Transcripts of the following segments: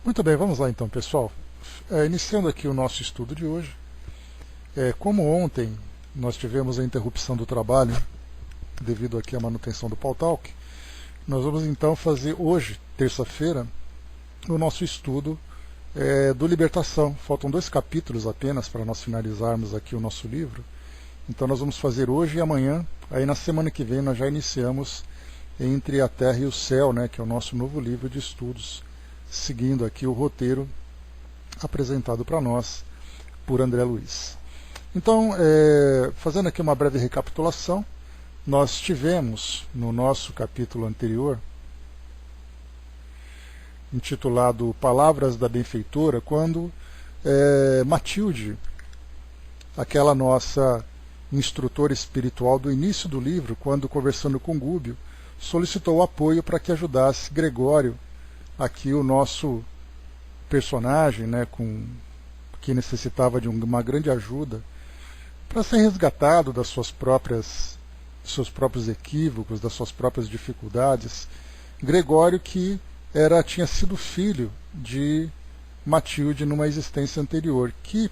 Muito bem, vamos lá então, pessoal. Iniciando aqui o nosso estudo de hoje. Como ontem nós tivemos a interrupção do trabalho devido aqui à manutenção do Pautalk, nós vamos então fazer hoje, terça-feira, o nosso estudo do Libertação. Faltam 2 capítulos apenas para nós finalizarmos aqui o nosso livro. Então nós vamos fazer hoje e amanhã. Aí na semana que vem nós já iniciamos Entre a Terra e o Céu, né, que é o nosso novo livro de estudos, seguindo aqui o roteiro apresentado para nós por André Luiz. Então, fazendo aqui uma breve recapitulação, nós tivemos no nosso capítulo anterior, intitulado Palavras da Benfeitora, quando Matilde, aquela nossa instrutora espiritual do início do livro, quando conversando com Gúbio, solicitou apoio para que ajudasse Gregório, aqui o nosso personagem, né, que necessitava de uma grande ajuda, para ser resgatado dos seus próprios equívocos, das suas próprias dificuldades. Gregório, que tinha sido filho de Matilde numa existência anterior, que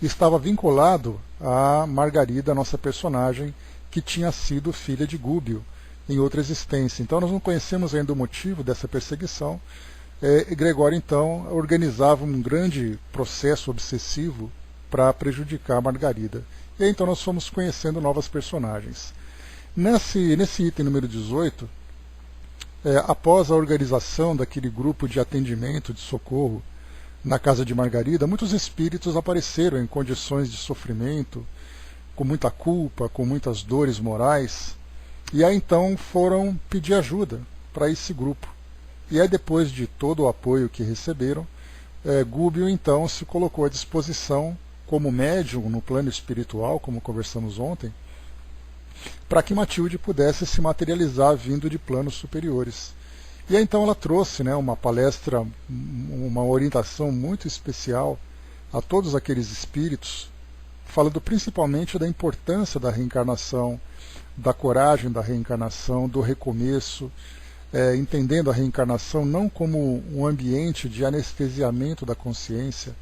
estava vinculado a Margarida, nossa personagem, que tinha sido filha de Gúbio em outra existência. Então nós não conhecemos ainda o motivo dessa perseguição. Gregório então organizava um grande processo obsessivo para prejudicar Margarida. E aí, então nós fomos conhecendo novas personagens. Nesse item número 18, após a organização daquele grupo de atendimento, de socorro, na casa de Margarida, muitos espíritos apareceram em condições de sofrimento, com muita culpa, com muitas dores morais, e aí então foram pedir ajuda para esse grupo. E aí, depois de todo o apoio que receberam, Gúbio então se colocou à disposição como médium no plano espiritual, como conversamos ontem, para que Matilde pudesse se materializar vindo de planos superiores. E aí então ela trouxe, né, uma palestra, uma orientação muito especial a todos aqueles espíritos, falando principalmente da importância da reencarnação, da coragem da reencarnação, do recomeço, entendendo a reencarnação não como um ambiente de anestesiamento da consciência,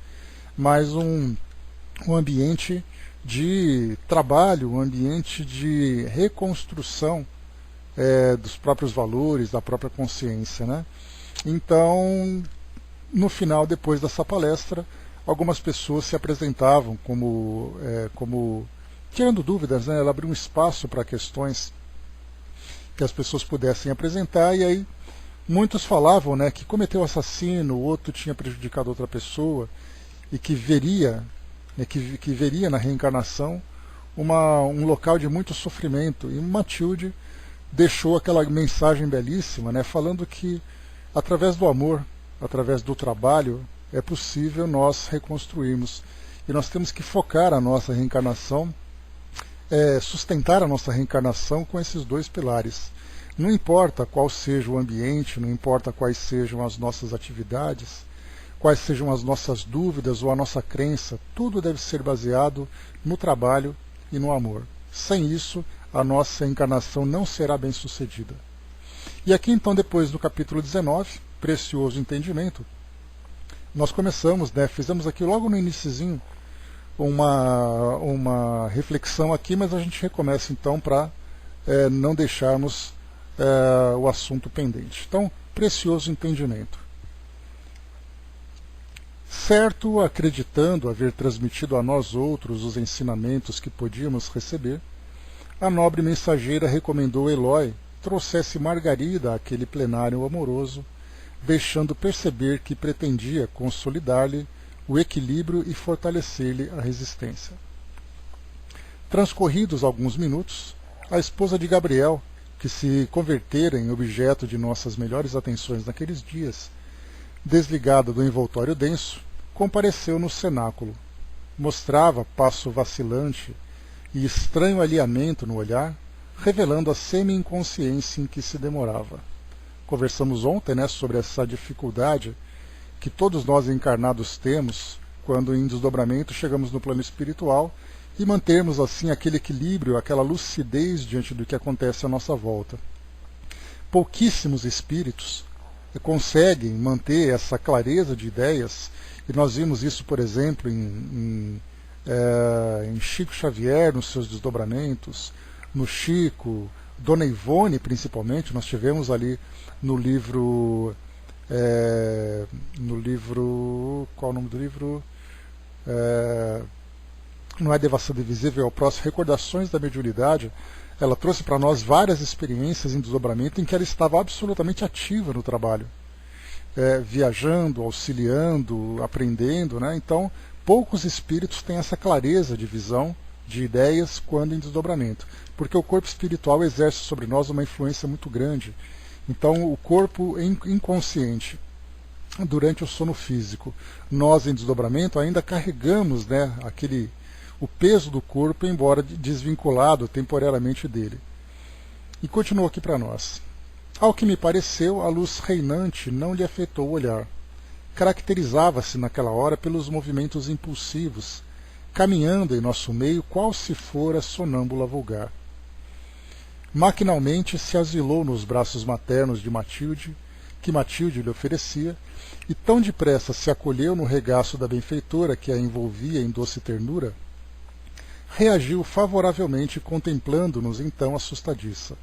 mas um ambiente de trabalho, um ambiente de reconstrução dos próprios valores, da própria consciência, né? Então, no final, depois dessa palestra, algumas pessoas se apresentavam como tirando dúvidas, né? Ela abriu um espaço para questões que as pessoas pudessem apresentar, e aí muitos falavam, né, que cometeu assassino, o outro tinha prejudicado outra pessoa, e que veria, né, que veria na reencarnação um local de muito sofrimento. E Matilde deixou aquela mensagem belíssima, né, falando que através do amor, através do trabalho, é possível nós reconstruirmos. E nós temos que focar a nossa reencarnação, sustentar a nossa reencarnação com esses 2 pilares. Não importa qual seja o ambiente, não importa quais sejam as nossas atividades, quais sejam as nossas dúvidas ou a nossa crença, tudo deve ser baseado no trabalho e no amor. Sem isso, a nossa encarnação não será bem sucedida. E aqui então, depois do capítulo 19, Precioso Entendimento, nós começamos, né, fizemos aqui logo no iniciozinho uma reflexão aqui, mas a gente recomeça então para não deixarmos o assunto pendente. Então, Precioso Entendimento. Certo, acreditando haver transmitido a nós outros os ensinamentos que podíamos receber, a nobre mensageira recomendou Eloy trouxesse Margarida àquele plenário amoroso, deixando perceber que pretendia consolidar-lhe o equilíbrio e fortalecer-lhe a resistência. Transcorridos alguns minutos, a esposa de Gabriel, que se convertera em objeto de nossas melhores atenções naqueles dias, desligada do envoltório denso, compareceu no cenáculo. Mostrava passo vacilante e estranho alinhamento no olhar, revelando a semi-inconsciência em que se demorava. Conversamos ontem, né, sobre essa dificuldade que todos nós encarnados temos quando em desdobramento chegamos no plano espiritual e mantermos assim aquele equilíbrio, aquela lucidez diante do que acontece à nossa volta. Pouquíssimos espíritos conseguem manter essa clareza de ideias, e nós vimos isso, por exemplo, em Chico Xavier, nos seus desdobramentos, no Chico, Dona Ivone, principalmente, nós tivemos ali no livro, qual é o nome do livro? Não é Devassando Invisível, é o próximo, Recordações da Mediunidade. Ela trouxe para nós várias experiências em desdobramento em que ela estava absolutamente ativa no trabalho, viajando, auxiliando, aprendendo, né? Então, poucos espíritos têm essa clareza de visão, de ideias, quando em desdobramento, porque o corpo espiritual exerce sobre nós uma influência muito grande. Então, o corpo inconsciente, durante o sono físico, nós em desdobramento ainda carregamos, né, o peso do corpo, embora desvinculado temporariamente dele. E continua aqui para nós. Ao que me pareceu, a luz reinante não lhe afetou o olhar. Caracterizava-se naquela hora pelos movimentos impulsivos, caminhando em nosso meio qual se fora sonâmbula vulgar. Maquinalmente se asilou nos braços maternos de Matilde, que Matilde lhe oferecia, e tão depressa se acolheu no regaço da benfeitora que a envolvia em doce ternura, reagiu favoravelmente contemplando-nos então assustadiça.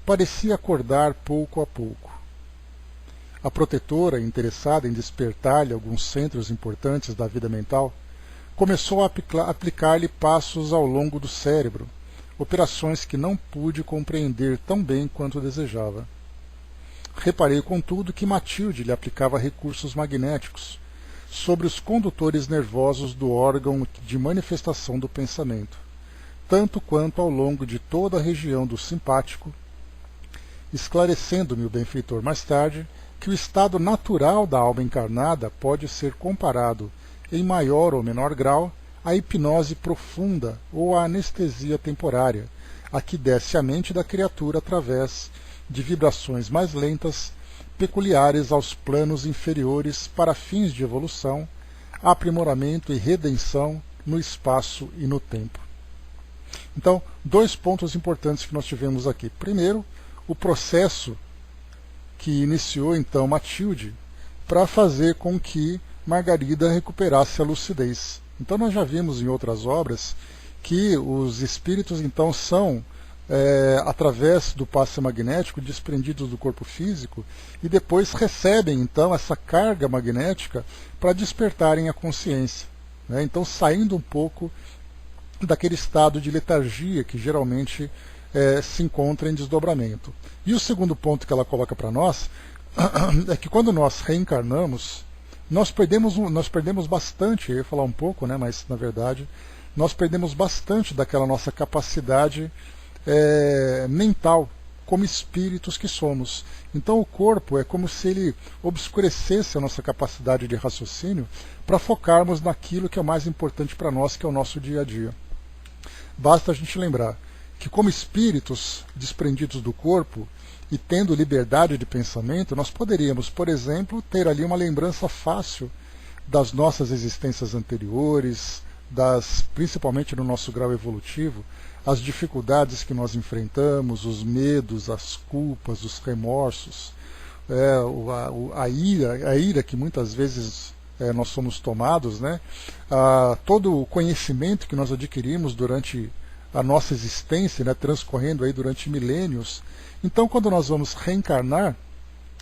Parecia acordar pouco a pouco. A protetora, interessada em despertar-lhe alguns centros importantes da vida mental, começou a aplicar-lhe passos ao longo do cérebro, operações que não pude compreender tão bem quanto desejava. Reparei, contudo, que Matilde lhe aplicava recursos magnéticos sobre os condutores nervosos do órgão de manifestação do pensamento, tanto quanto ao longo de toda a região do simpático, esclarecendo-me o benfeitor mais tarde que o estado natural da alma encarnada pode ser comparado, em maior ou menor grau, à hipnose profunda ou à anestesia temporária, a que desce a mente da criatura através de vibrações mais lentas, peculiares aos planos inferiores para fins de evolução, aprimoramento e redenção no espaço e no tempo. Então, dois pontos importantes que nós tivemos aqui. Primeiro, o processo que iniciou então Matilde para fazer com que Margarida recuperasse a lucidez. Então nós já vimos em outras obras que os espíritos então são, através do passe magnético, desprendidos do corpo físico e depois recebem então essa carga magnética para despertarem a consciência, né? Então saindo um pouco daquele estado de letargia que geralmente se encontra em desdobramento. E o segundo ponto que ela coloca para nós é que quando nós reencarnamos, nós perdemos bastante, eu ia falar um pouco, né, mas na verdade nós perdemos bastante daquela nossa capacidade mental, como espíritos que somos. Então o corpo é como se ele obscurecesse a nossa capacidade de raciocínio para focarmos naquilo que é o mais importante para nós, que é o nosso dia a dia. Basta a gente lembrar que como espíritos desprendidos do corpo e tendo liberdade de pensamento, nós poderíamos, por exemplo, ter ali uma lembrança fácil das nossas existências anteriores, principalmente no nosso grau evolutivo, as dificuldades que nós enfrentamos, os medos, as culpas, os remorsos, a ira que muitas vezes nós somos tomados, né? Todo o conhecimento que nós adquirimos durante a nossa existência, né, transcorrendo aí durante milênios. Então, quando nós vamos reencarnar,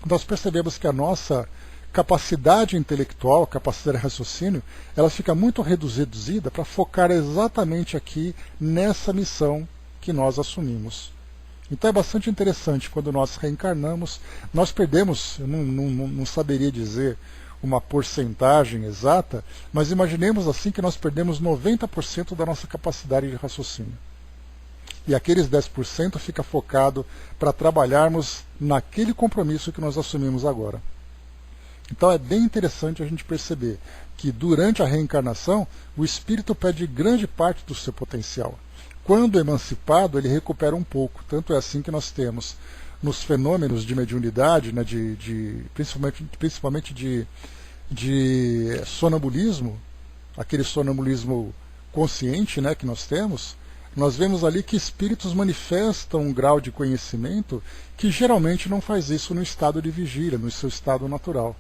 nós percebemos que a nossa capacidade intelectual, capacidade de raciocínio, ela fica muito reduzida para focar exatamente aqui nessa missão que nós assumimos. Então é bastante interessante, quando nós reencarnamos, nós perdemos, eu não saberia dizer uma porcentagem exata, mas imaginemos assim que nós perdemos 90% da nossa capacidade de raciocínio. E aqueles 10% fica focado para trabalharmos naquele compromisso que nós assumimos agora. Então é bem interessante a gente perceber que durante a reencarnação o espírito perde grande parte do seu potencial. Quando emancipado, ele recupera um pouco. Tanto é assim que nós temos nos fenômenos de mediunidade, né, principalmente de sonambulismo, aquele sonambulismo consciente, né, que nós temos, nós vemos ali que espíritos manifestam um grau de conhecimento que geralmente não faz isso no estado de vigília, no seu estado natural.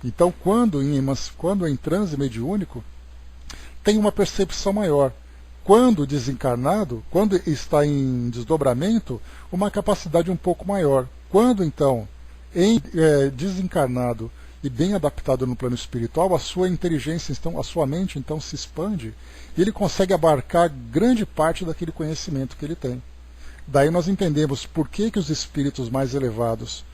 Então, quando em transe mediúnico, tem uma percepção maior. Quando desencarnado, quando está em desdobramento, uma capacidade um pouco maior. Quando, então, desencarnado e bem adaptado no plano espiritual, a sua inteligência, então, a sua mente, então, se expande e ele consegue abarcar grande parte daquele conhecimento que ele tem. Daí nós entendemos por que os espíritos mais elevados,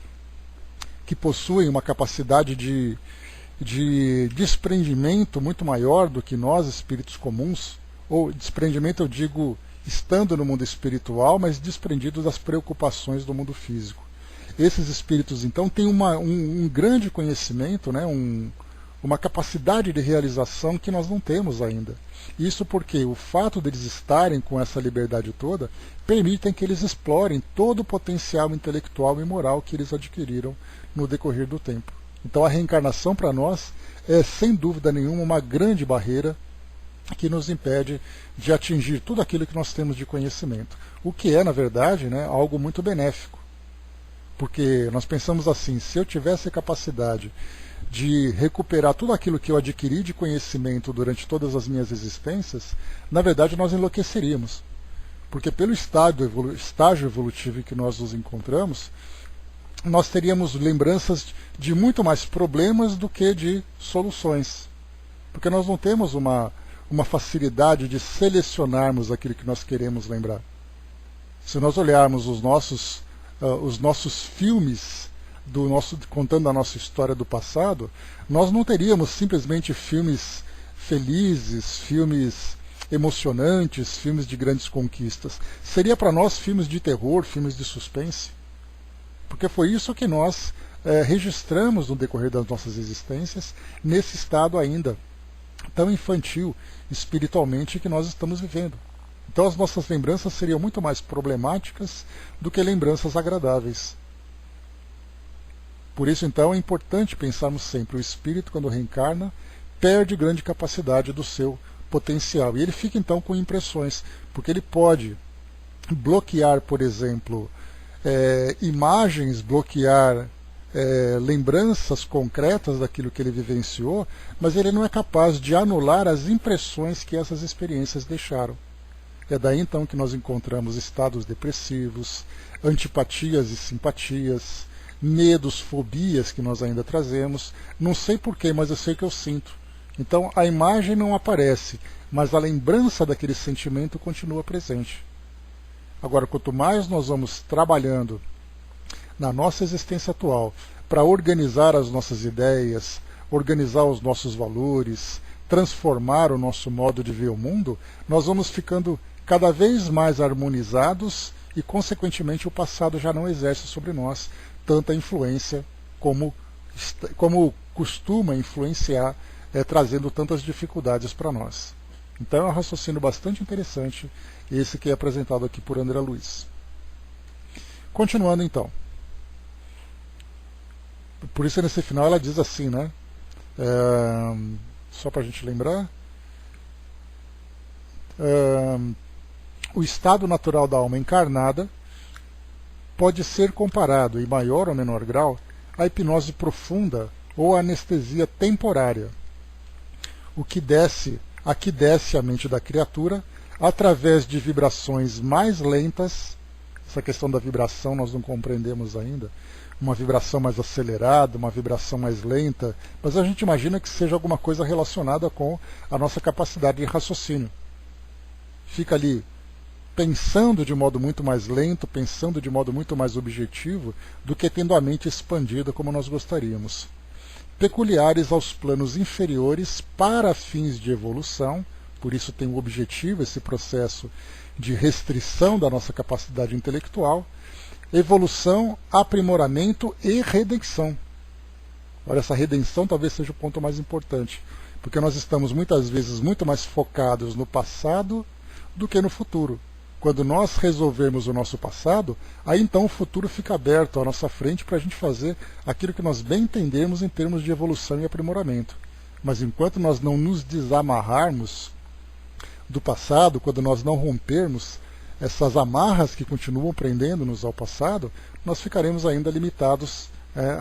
que possuem uma capacidade de desprendimento muito maior do que nós, espíritos comuns, ou desprendimento eu digo estando no mundo espiritual, mas desprendidos das preocupações do mundo físico. Esses espíritos, então, têm um grande conhecimento, né, uma capacidade de realização que nós não temos ainda. Isso porque o fato deles estarem com essa liberdade toda permitem que eles explorem todo o potencial intelectual e moral que eles adquiriram no decorrer do tempo. Então a reencarnação para nós é, sem dúvida nenhuma, uma grande barreira que nos impede de atingir tudo aquilo que nós temos de conhecimento. O que é, na verdade, né, algo muito benéfico. Porque nós pensamos assim, se eu tivesse a capacidade de recuperar tudo aquilo que eu adquiri de conhecimento durante todas as minhas existências, na verdade nós enlouqueceríamos. Porque pelo estágio evolutivo em que nós nos encontramos, nós teríamos lembranças de muito mais problemas do que de soluções. Porque nós não temos uma facilidade de selecionarmos aquilo que nós queremos lembrar. Se nós olharmos os nossos filmes contando a nossa história do passado, nós não teríamos simplesmente filmes felizes, filmes emocionantes, filmes de grandes conquistas. Seria para nós filmes de terror, filmes de suspense. Porque foi isso que nós registramos no decorrer das nossas existências, nesse estado ainda tão infantil espiritualmente que nós estamos vivendo. Então as nossas lembranças seriam muito mais problemáticas do que lembranças agradáveis. Por isso, então, é importante pensarmos sempre, o espírito, quando reencarna, perde grande capacidade do seu potencial. E ele fica, então, com impressões, porque ele pode bloquear, por exemplo, imagens, bloquear lembranças concretas daquilo que ele vivenciou, mas ele não é capaz de anular as impressões que essas experiências deixaram. É daí, então, que nós encontramos estados depressivos, antipatias e simpatias, medos, fobias que nós ainda trazemos. Não sei porquê, mas eu sei que eu sinto. Então a imagem não aparece, mas a lembrança daquele sentimento continua presente. Agora, quanto mais nós vamos trabalhando na nossa existência atual para organizar as nossas ideias, organizar os nossos valores, transformar o nosso modo de ver o mundo, nós vamos ficando cada vez mais harmonizados e, consequentemente, o passado já não exerce sobre nós tanta influência como costuma influenciar, trazendo tantas dificuldades para nós. Então é um raciocínio bastante interessante esse que é apresentado aqui por André Luiz. Continuando então. Por isso nesse final ela diz assim, né? Só para a gente lembrar. O estado natural da alma encarnada pode ser comparado, em maior ou menor grau, à hipnose profunda ou à anestesia temporária, a que desce a mente da criatura através de vibrações mais lentas. Essa questão da vibração nós não compreendemos ainda, uma vibração mais acelerada, uma vibração mais lenta, mas a gente imagina que seja alguma coisa relacionada com a nossa capacidade de raciocínio. Fica ali pensando de modo muito mais lento, pensando de modo muito mais objetivo, do que tendo a mente expandida como nós gostaríamos. Peculiares aos planos inferiores para fins de evolução, por isso tem o objetivo, esse processo de restrição da nossa capacidade intelectual, evolução, aprimoramento e redenção. Olha, essa redenção talvez seja o ponto mais importante, porque nós estamos muitas vezes muito mais focados no passado do que no futuro. Quando nós resolvermos o nosso passado, aí então o futuro fica aberto à nossa frente para a gente fazer aquilo que nós bem entendemos em termos de evolução e aprimoramento. Mas enquanto nós não nos desamarrarmos do passado, quando nós não rompermos essas amarras que continuam prendendo-nos ao passado, nós ficaremos ainda limitados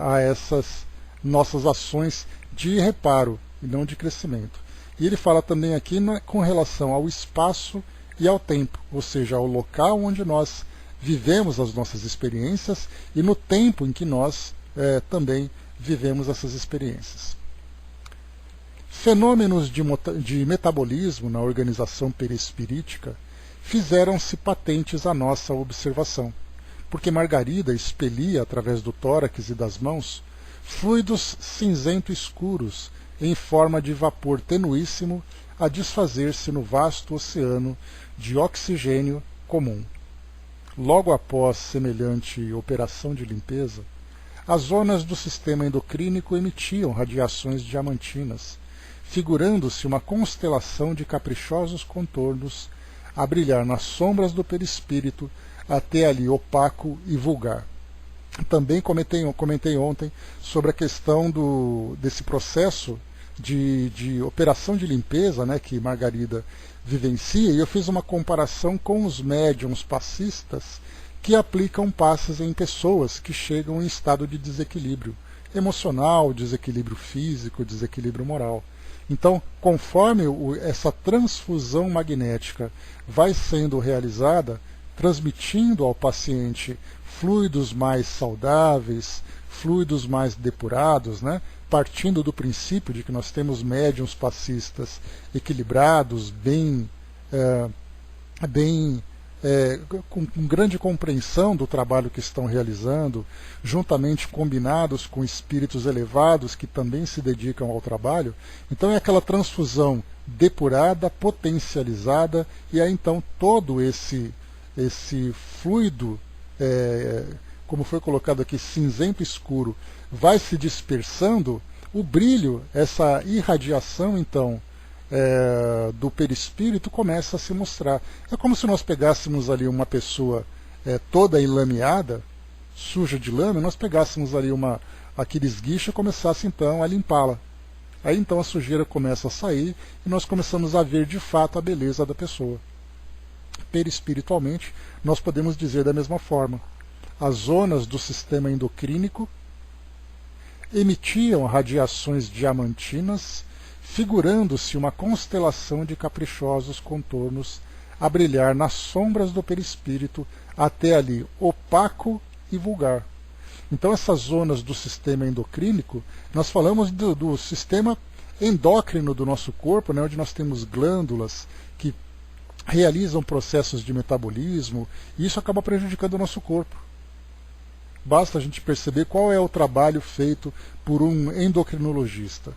a essas nossas ações de reparo e não de crescimento. E ele fala também aqui com relação ao espaço e ao tempo, ou seja, ao local onde nós vivemos as nossas experiências e no tempo em que nós também vivemos essas experiências. Fenômenos de metabolismo na organização perispirítica fizeram-se patentes à nossa observação, porque Margarida expelia através do tórax e das mãos fluidos cinzento escuros em forma de vapor tenuíssimo a desfazer-se no vasto oceano de oxigênio comum. Logo após semelhante operação de limpeza, as zonas do sistema endocrínico emitiam radiações diamantinas, figurando-se uma constelação de caprichosos contornos a brilhar nas sombras do perispírito até ali opaco e vulgar. Também comentei ontem sobre a questão desse processo de operação de limpeza, né, que Margarida vivencia, e eu fiz uma comparação com os médiums passistas que aplicam passes em pessoas que chegam em estado de desequilíbrio emocional, desequilíbrio físico, desequilíbrio moral. Então, conforme essa transfusão magnética vai sendo realizada, transmitindo ao paciente fluidos mais saudáveis, fluidos mais depurados, né? Partindo do princípio de que nós temos médiuns passistas equilibrados, com grande compreensão do trabalho que estão realizando, juntamente combinados com espíritos elevados que também se dedicam ao trabalho. Então é aquela transfusão depurada, potencializada, e aí então todo esse fluido, como foi colocado aqui, cinzento escuro, vai se dispersando, o brilho, essa irradiação então do perispírito começa a se mostrar. É como se nós pegássemos ali uma pessoa toda enlameada, suja de lama, nós pegássemos ali aquele esguicho e começasse então a limpá-la. Aí então a sujeira começa a sair e nós começamos a ver de fato a beleza da pessoa. Perispiritualmente, nós podemos dizer da mesma forma. As zonas do sistema endocrínico emitiam radiações diamantinas, figurando-se uma constelação de caprichosos contornos a brilhar nas sombras do perispírito até ali opaco e vulgar. Então essas zonas do sistema endocrínico, nós falamos do sistema endócrino do nosso corpo, né, onde nós temos glândulas que realizam processos de metabolismo, e isso acaba prejudicando o nosso corpo. Basta a gente perceber qual é o trabalho feito por um endocrinologista.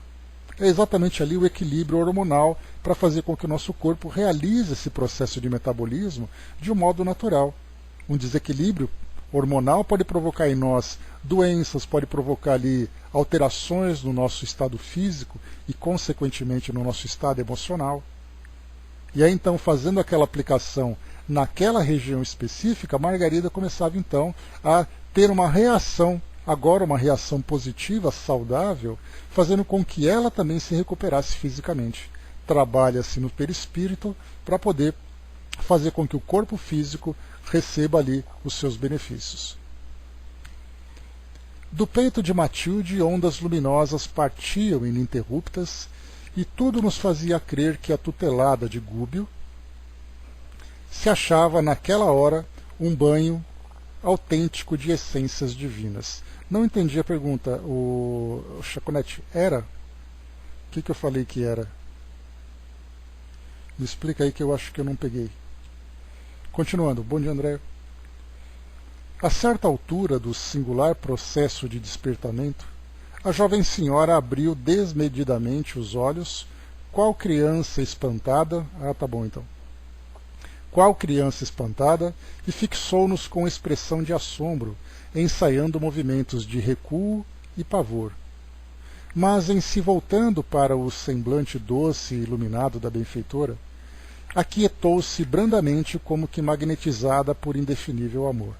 É exatamente ali o equilíbrio hormonal para fazer com que o nosso corpo realize esse processo de metabolismo de um modo natural. Um desequilíbrio hormonal pode provocar em nós doenças, pode provocar ali alterações no nosso estado físico e, consequentemente, no nosso estado emocional. E aí, então, fazendo aquela aplicação naquela região específica, Margarida começava, então, a ter uma reação, agora uma reação positiva, saudável, fazendo com que ela também se recuperasse fisicamente. Trabalha-se no perispírito para poder fazer com que o corpo físico receba ali os seus benefícios. Do peito de Matilde, ondas luminosas partiam ininterruptas, e tudo nos fazia crer que a tutelada de Gúbio se achava naquela hora um banho autêntico de essências divinas. Não entendi a pergunta, o Chaconete. Era? O que eu falei que era? Me explica aí que eu acho que eu não peguei. Continuando. Bom dia, André. A certa altura do singular processo de despertamento, a jovem senhora abriu desmedidamente os olhos, qual criança espantada. Ah, tá bom então. Qual criança espantada, e fixou-nos com expressão de assombro, ensaiando movimentos de recuo e pavor. Mas, em se voltando para o semblante doce e iluminado da benfeitora, aquietou-se brandamente como que magnetizada por indefinível amor.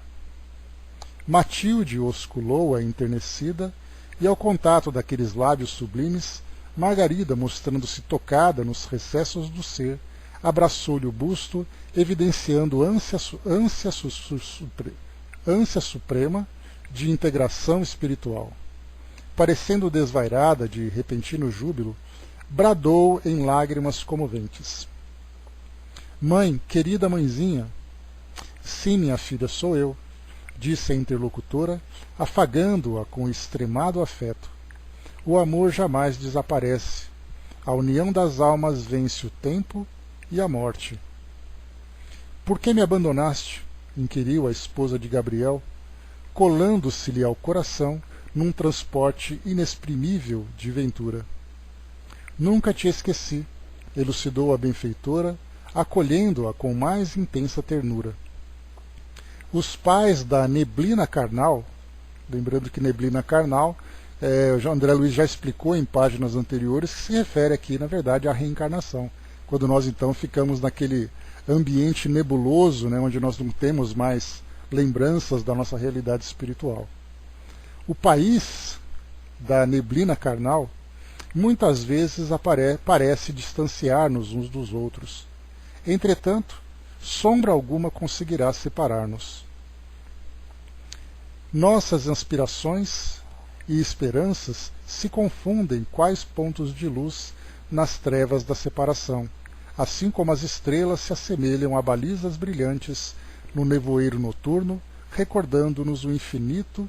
Matilde osculou-a enternecida, e ao contato daqueles lábios sublimes, Margarida, mostrando-se tocada nos recessos do ser, abraçou-lhe o busto, evidenciando ânsia suprema de integração espiritual. Parecendo desvairada de repentino júbilo, bradou em lágrimas comoventes: Mãe, querida mãezinha! Sim, minha filha, sou eu, disse a interlocutora, afagando-a com extremado afeto. O amor jamais desaparece. A união das almas vence o tempo e a morte. Por que me abandonaste? Inquiriu a esposa de Gabriel, colando-se-lhe ao coração num transporte inexprimível de ventura. Nunca te esqueci, elucidou a benfeitora, acolhendo-a com mais intensa ternura. Os pais da neblina carnal, lembrando que neblina carnal, o André Luiz já explicou em páginas anteriores, que se refere aqui, na verdade, à reencarnação, quando nós então ficamos naquele ambiente nebuloso, né, onde nós não temos mais lembranças da nossa realidade espiritual. O país da neblina carnal muitas vezes parece distanciar-nos uns dos outros. Entretanto, sombra alguma conseguirá separar-nos. Nossas aspirações e esperanças se confundem quais pontos de luz nas trevas da separação, assim como as estrelas se assemelham a balizas brilhantes no nevoeiro noturno, recordando-nos o infinito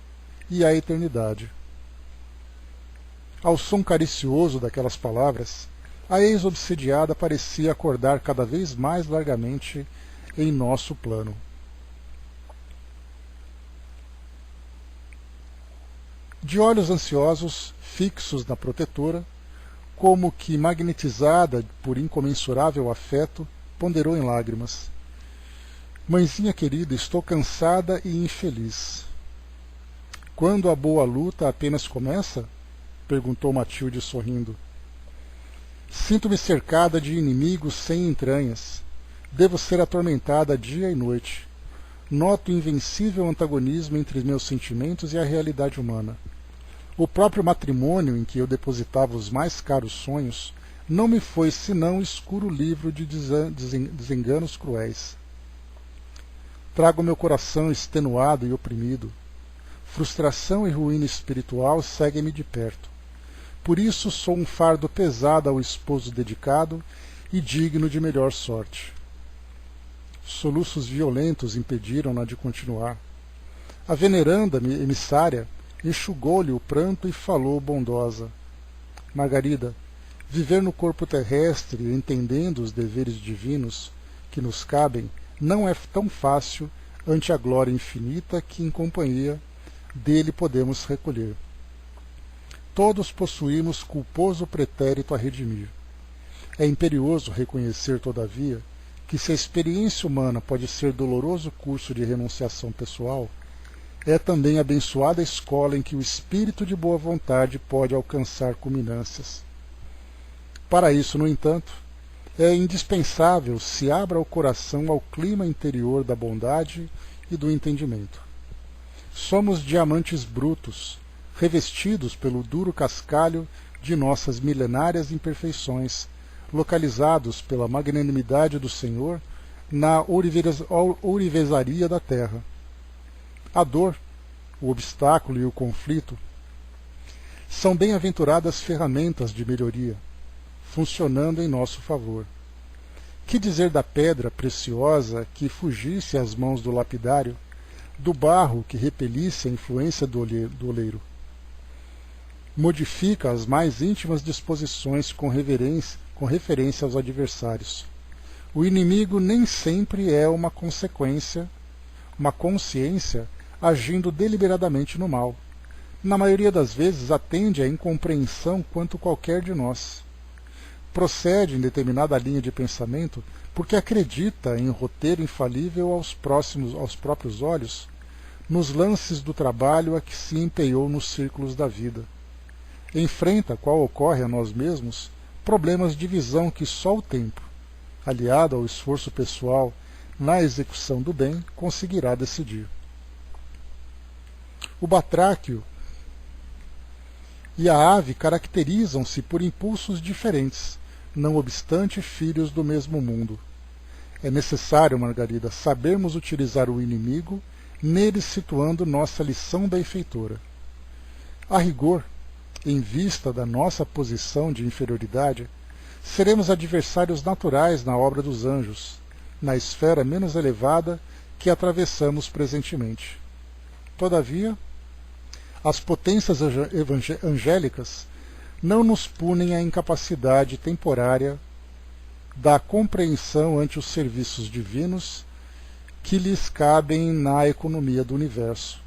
e a eternidade. Ao som caricioso daquelas palavras, a ex-obsidiada parecia acordar cada vez mais largamente em nosso plano. De olhos ansiosos, fixos na protetora, como que magnetizada por incomensurável afeto, ponderou em lágrimas: Mãezinha querida, estou cansada e infeliz. Quando a boa luta apenas começa? Perguntou Matilde sorrindo. Sinto-me cercada de inimigos sem entranhas. Devo ser atormentada dia e noite. Noto invencível antagonismo entre meus sentimentos e a realidade humana. O próprio matrimônio em que eu depositava os mais caros sonhos não me foi senão escuro livro de desenganos cruéis. Trago meu coração extenuado e oprimido. Frustração e ruína espiritual seguem-me de perto. Por isso sou um fardo pesado ao esposo dedicado e digno de melhor sorte. Soluços violentos impediram-na de continuar. A veneranda emissária enxugou-lhe o pranto e falou bondosa: Margarida, viver no corpo terrestre, entendendo os deveres divinos que nos cabem, não é tão fácil ante a glória infinita que, em companhia dele, podemos recolher. Todos possuímos culposo pretérito a redimir. É imperioso reconhecer, todavia, que se a experiência humana pode ser doloroso curso de renunciação pessoal, é também abençoada escola em que o espírito de boa vontade pode alcançar culminâncias. Para isso, no entanto, é indispensável se abra o coração ao clima interior da bondade e do entendimento. Somos diamantes brutos, revestidos pelo duro cascalho de nossas milenárias imperfeições, localizados pela magnanimidade do Senhor na ourivesaria da terra. A dor, o obstáculo e o conflito são bem-aventuradas ferramentas de melhoria, funcionando em nosso favor. Que dizer da pedra preciosa que fugisse às mãos do lapidário, do barro que repelisse a influência do oleiro? Modifica as mais íntimas disposições com referência aos adversários. O inimigo nem sempre é uma consciência agindo deliberadamente no mal. Na maioria das vezes atende à incompreensão quanto qualquer de nós. Procede em determinada linha de pensamento porque acredita em roteiro infalível aos próprios olhos, nos lances do trabalho a que se empenhou nos círculos da vida. Enfrenta, qual ocorre a nós mesmos, problemas de visão que só o tempo, aliado ao esforço pessoal na execução do bem, conseguirá decidir. O batráquio e a ave caracterizam-se por impulsos diferentes, não obstante filhos do mesmo mundo. É necessário, Margarida, sabermos utilizar o inimigo, nele situando nossa lição benfeitora. A rigor, em vista da nossa posição de inferioridade, seremos adversários naturais na obra dos anjos, na esfera menos elevada que atravessamos presentemente. Todavia, as potências angélicas não nos punem a incapacidade temporária da compreensão ante os serviços divinos que lhes cabem na economia do universo.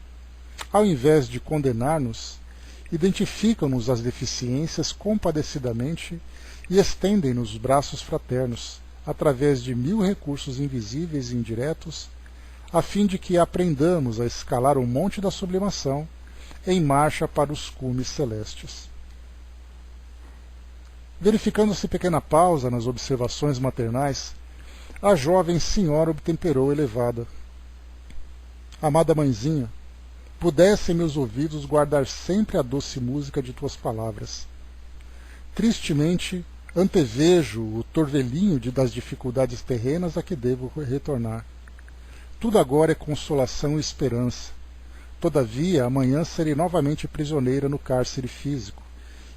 Ao invés de condenar-nos, identificam-nos as deficiências compadecidamente e estendem-nos braços fraternos, através de 1000 recursos invisíveis e indiretos, a fim de que aprendamos a escalar o monte da sublimação em marcha para os cumes celestes. Verificando-se pequena pausa nas observações maternais, a jovem senhora obtemperou elevada. Amada mãezinha, pudessem meus ouvidos guardar sempre a doce música de tuas palavras. Tristemente, antevejo o torvelinho das dificuldades terrenas a que devo retornar. Tudo agora é consolação e esperança. Todavia, amanhã serei novamente prisioneira no cárcere físico,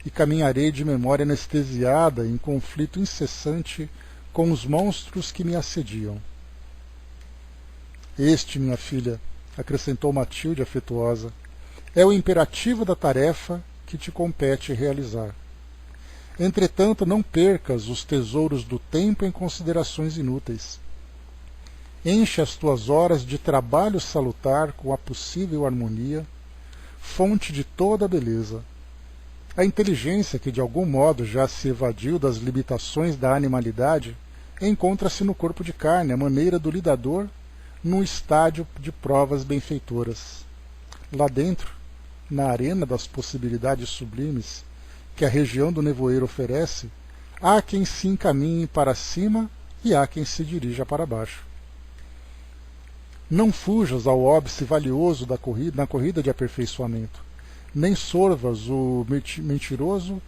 e caminharei de memória anestesiada em conflito incessante com os monstros que me assediam. Este, minha filha, acrescentou Matilde afetuosa, é o imperativo da tarefa que te compete realizar. Entretanto, não percas os tesouros do tempo em considerações inúteis. Enche as tuas horas de trabalho salutar com a possível harmonia, fonte de toda a beleza. A inteligência, que de algum modo já se evadiu das limitações da animalidade, encontra-se no corpo de carne, à maneira do lidador, num estádio de provas benfeitoras. Lá dentro, na arena das possibilidades sublimes que a região do nevoeiro oferece, há quem se encaminhe para cima e há quem se dirija para baixo. Não fujas ao óbice valioso na corrida de aperfeiçoamento, nem sorvas o mentiroso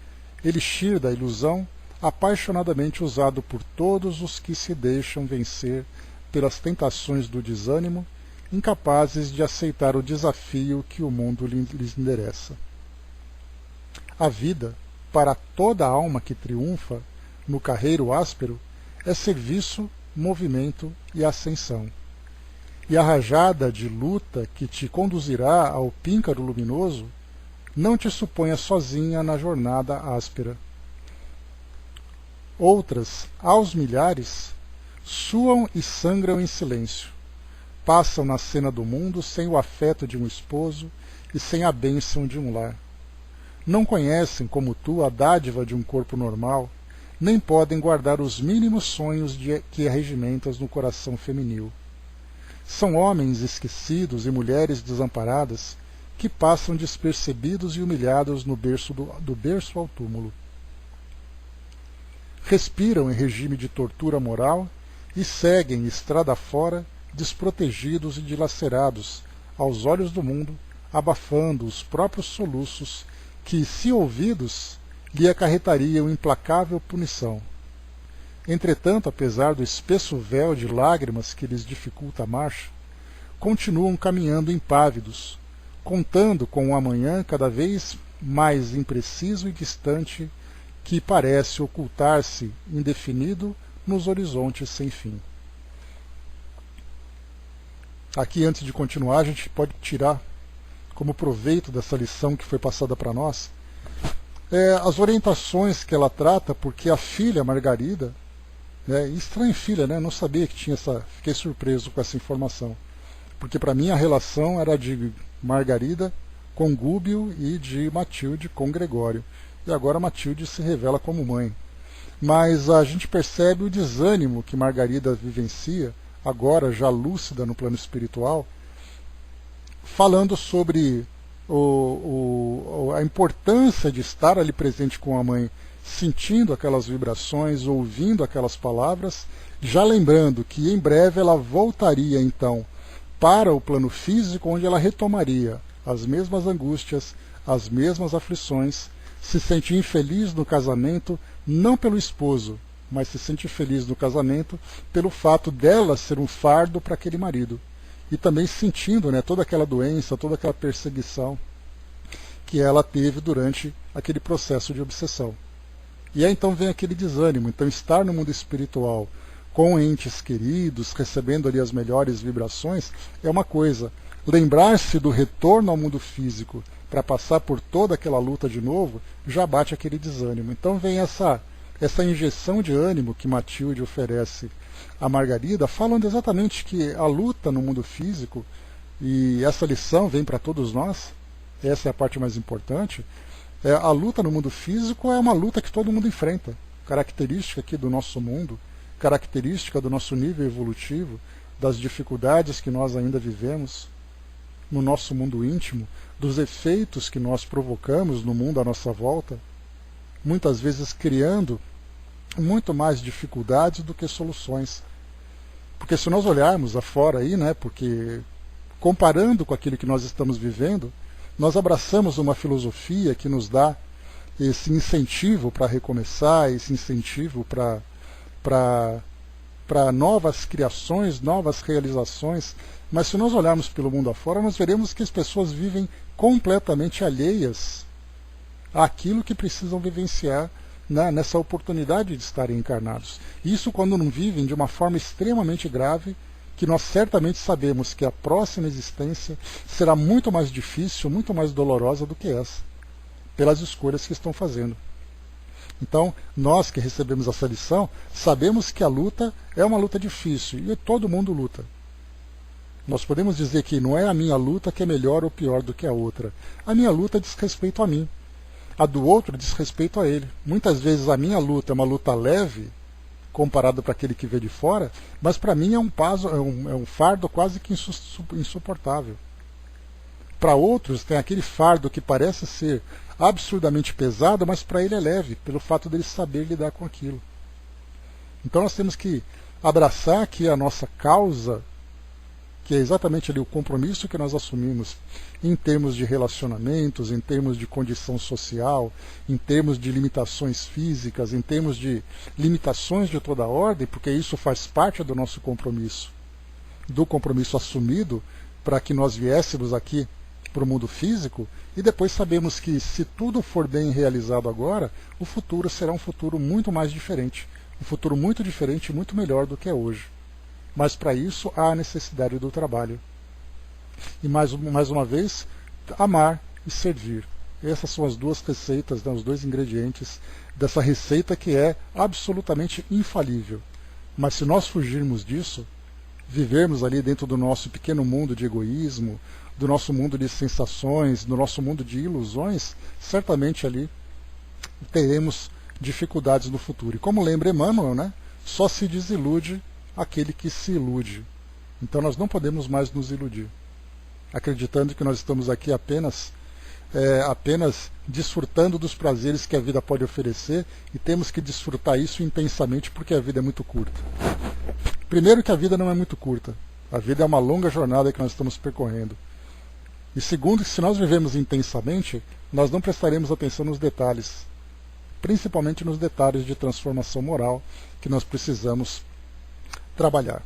elixir da ilusão apaixonadamente usado por todos os que se deixam vencer pelas tentações do desânimo, incapazes de aceitar o desafio que o mundo lhes endereça. A vida, para toda alma que triunfa no carreiro áspero, é serviço, movimento e ascensão. E a rajada de luta que te conduzirá ao píncaro luminoso não te suponha sozinha na jornada áspera. Outras, aos milhares, suam e sangram em silêncio. Passam na cena do mundo sem o afeto de um esposo e sem a bênção de um lar. Não conhecem, como tu, a dádiva de um corpo normal, nem podem guardar os mínimos sonhos que regimentas no coração feminil. São homens esquecidos e mulheres desamparadas que passam despercebidos e humilhados no berço do berço ao túmulo. Respiram em regime de tortura moral e seguem estrada fora, desprotegidos e dilacerados, aos olhos do mundo, abafando os próprios soluços que, se ouvidos, lhe acarretariam implacável punição. Entretanto, apesar do espesso véu de lágrimas que lhes dificulta a marcha, continuam caminhando impávidos, contando com o amanhã cada vez mais impreciso e distante, que parece ocultar-se indefinido nos horizontes sem fim. Aqui, antes de continuar, a gente pode tirar como proveito dessa lição que foi passada para nós as orientações que ela trata, porque a filha Margarida, estranha filha, né? Não sabia que tinha fiquei surpreso com essa informação, porque para mim a relação era de Margarida com Gúbio e de Matilde com Gregório, e agora Matilde se revela como mãe. Mas a gente percebe o desânimo que Margarida vivencia, agora já lúcida no plano espiritual, falando sobre a importância de estar ali presente com a mãe, sentindo aquelas vibrações, ouvindo aquelas palavras, já lembrando que em breve ela voltaria então para o plano físico, onde ela retomaria as mesmas angústias, as mesmas aflições, se sentia infeliz no casamento, não pelo esposo, mas se sente feliz no casamento pelo fato dela ser um fardo para aquele marido. E também sentindo, né, toda aquela doença, toda aquela perseguição que ela teve durante aquele processo de obsessão. E aí então vem aquele desânimo. Então estar no mundo espiritual com entes queridos, recebendo ali as melhores vibrações, é uma coisa. Lembrar-se do retorno ao mundo físico para passar por toda aquela luta de novo, já bate aquele desânimo. Então vem essa injeção de ânimo que Matilde oferece a Margarida, falando exatamente que a luta no mundo físico, e essa lição vem para todos nós, essa é a parte mais importante, a luta no mundo físico é uma luta que todo mundo enfrenta, característica aqui do nosso mundo, característica do nosso nível evolutivo, das dificuldades que nós ainda vivemos no nosso mundo íntimo, dos efeitos que nós provocamos no mundo à nossa volta, muitas vezes criando muito mais dificuldades do que soluções. Porque se nós olharmos afora aí, né, porque comparando com aquilo que nós estamos vivendo, nós abraçamos uma filosofia que nos dá esse incentivo para recomeçar, esse incentivo para novas criações, novas realizações, mas se nós olharmos pelo mundo afora, nós veremos que as pessoas vivem completamente alheias àquilo que precisam vivenciar nessa oportunidade de estarem encarnados. Isso quando não vivem de uma forma extremamente grave, que nós certamente sabemos que a próxima existência será muito mais difícil, muito mais dolorosa do que essa, pelas escolhas que estão fazendo. Então, nós que recebemos essa lição, sabemos que a luta é uma luta difícil, e todo mundo luta. Nós podemos dizer que não é a minha luta que é melhor ou pior do que a outra. A minha luta diz respeito a mim. A do outro diz respeito a ele. Muitas vezes a minha luta é uma luta leve, comparado para aquele que vê de fora, mas para mim é um fardo quase que insuportável. Para outros tem aquele fardo que parece ser absurdamente pesado, mas para ele é leve, pelo fato dele saber lidar com aquilo. Então nós temos que abraçar aqui a nossa causa, que é exatamente ali o compromisso que nós assumimos em termos de relacionamentos, em termos de condição social, em termos de limitações físicas, em termos de limitações de toda a ordem, porque isso faz parte do nosso compromisso, do compromisso assumido para que nós viéssemos aqui para o mundo físico, e depois sabemos que se tudo for bem realizado agora, o futuro será um futuro muito mais diferente, um futuro muito diferente e muito melhor do que é hoje. Mas para isso há a necessidade do trabalho. E mais uma vez, amar e servir. Essas são as duas receitas, né, os dois ingredientes dessa receita que é absolutamente infalível. Mas se nós fugirmos disso, vivermos ali dentro do nosso pequeno mundo de egoísmo, do nosso mundo de sensações, do nosso mundo de ilusões, certamente ali teremos dificuldades no futuro. E como lembra Emmanuel, né, só se desilude aquele que se ilude. Então nós não podemos mais nos iludir, acreditando que nós estamos aqui apenas desfrutando dos prazeres que a vida pode oferecer, e temos que desfrutar isso intensamente porque a vida é muito curta. Primeiro que a vida não é muito curta, a vida é uma longa jornada que nós estamos percorrendo. E segundo, que se nós vivemos intensamente, nós não prestaremos atenção nos detalhes, principalmente nos detalhes de transformação moral que nós precisamos trabalhar.